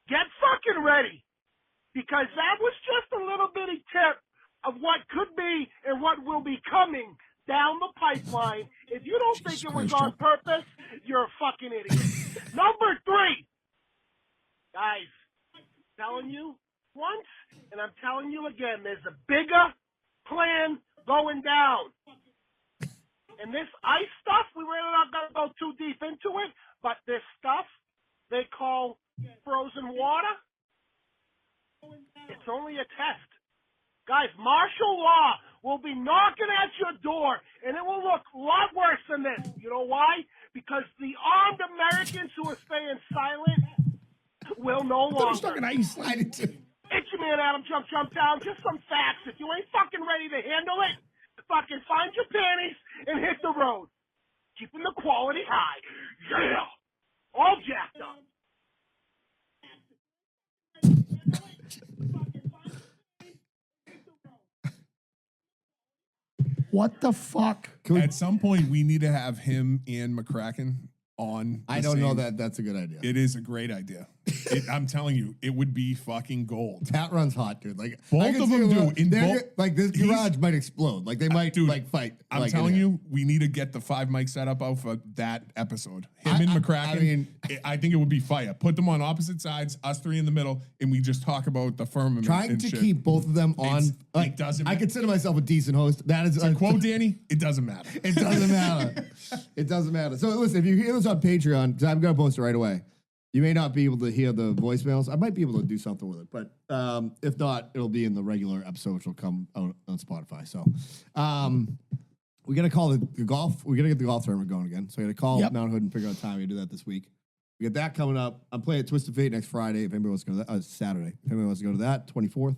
get fucking ready, because that was just a little bitty tip of what could be and what will be coming down the pipeline. If you don't think it was on purpose, you're a fucking idiot. Number three, guys, I'm telling you once, and I'm telling you again, there's a bigger plan going down. And this ice stuff, we really not going to go too deep into it, but this stuff they call frozen water, it's only a test. Guys, martial law will be knocking at your door, and it will look a lot worse than this. You know why? Because the armed Americans who are staying silent will no I'm stuck longer. in ice. It's your man Adam Jump Town. Just some facts. If you ain't fucking ready to handle it, fucking find your panties and hit the road. Keeping the quality high. Yeah. All jacked up. What the fuck? At some point, we need to have him and McCracken on. I don't know that that's a good idea. It is a great idea. I'm telling you, it would be fucking gold. Pat runs hot, dude. Like Both I can of see them them do. In both- like this he's- garage might explode. Like they might dude, like fight. I'm like, telling in you, we need to get the 5 mic setup out for that episode. Him I- and I- McCracken. I mean- I think it would be fire. Put them on opposite sides, us three in the middle, and we just talk about the firmament. trying and to shit. keep both of them on. It Like doesn't I matter. consider myself a decent host. That is To quote Danny, it doesn't matter. It doesn't matter. It doesn't matter. So listen, if you hear this on Patreon, because I'm gonna post it right away. You may not be able to hear the voicemails. I might be able to do something with it, but if not, it'll be in the regular episode, which will come out on Spotify. So we got to call the golf. We got to get the golf tournament going again. So I got to call Mount Hood and figure out time. We got to do that this week. We got that coming up. I'm playing Twisted Fate next Friday. If anybody wants to go to that, Saturday. If anybody wants to go to that, 24th.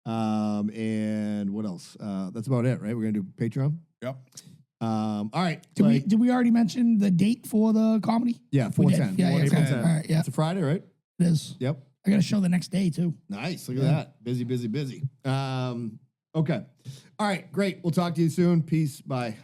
And what else? That's about it, right? We're gonna do Patreon. Yep. All right. Did we already mention the date for the comedy? Yeah, We did. 410. Yeah, April okay. 10th. All right, yeah. It's a Friday, right? It is. Yep. I got a show the next day too. Nice. Look at that. Busy. Okay. All right. Great. We'll talk to you soon. Peace. Bye.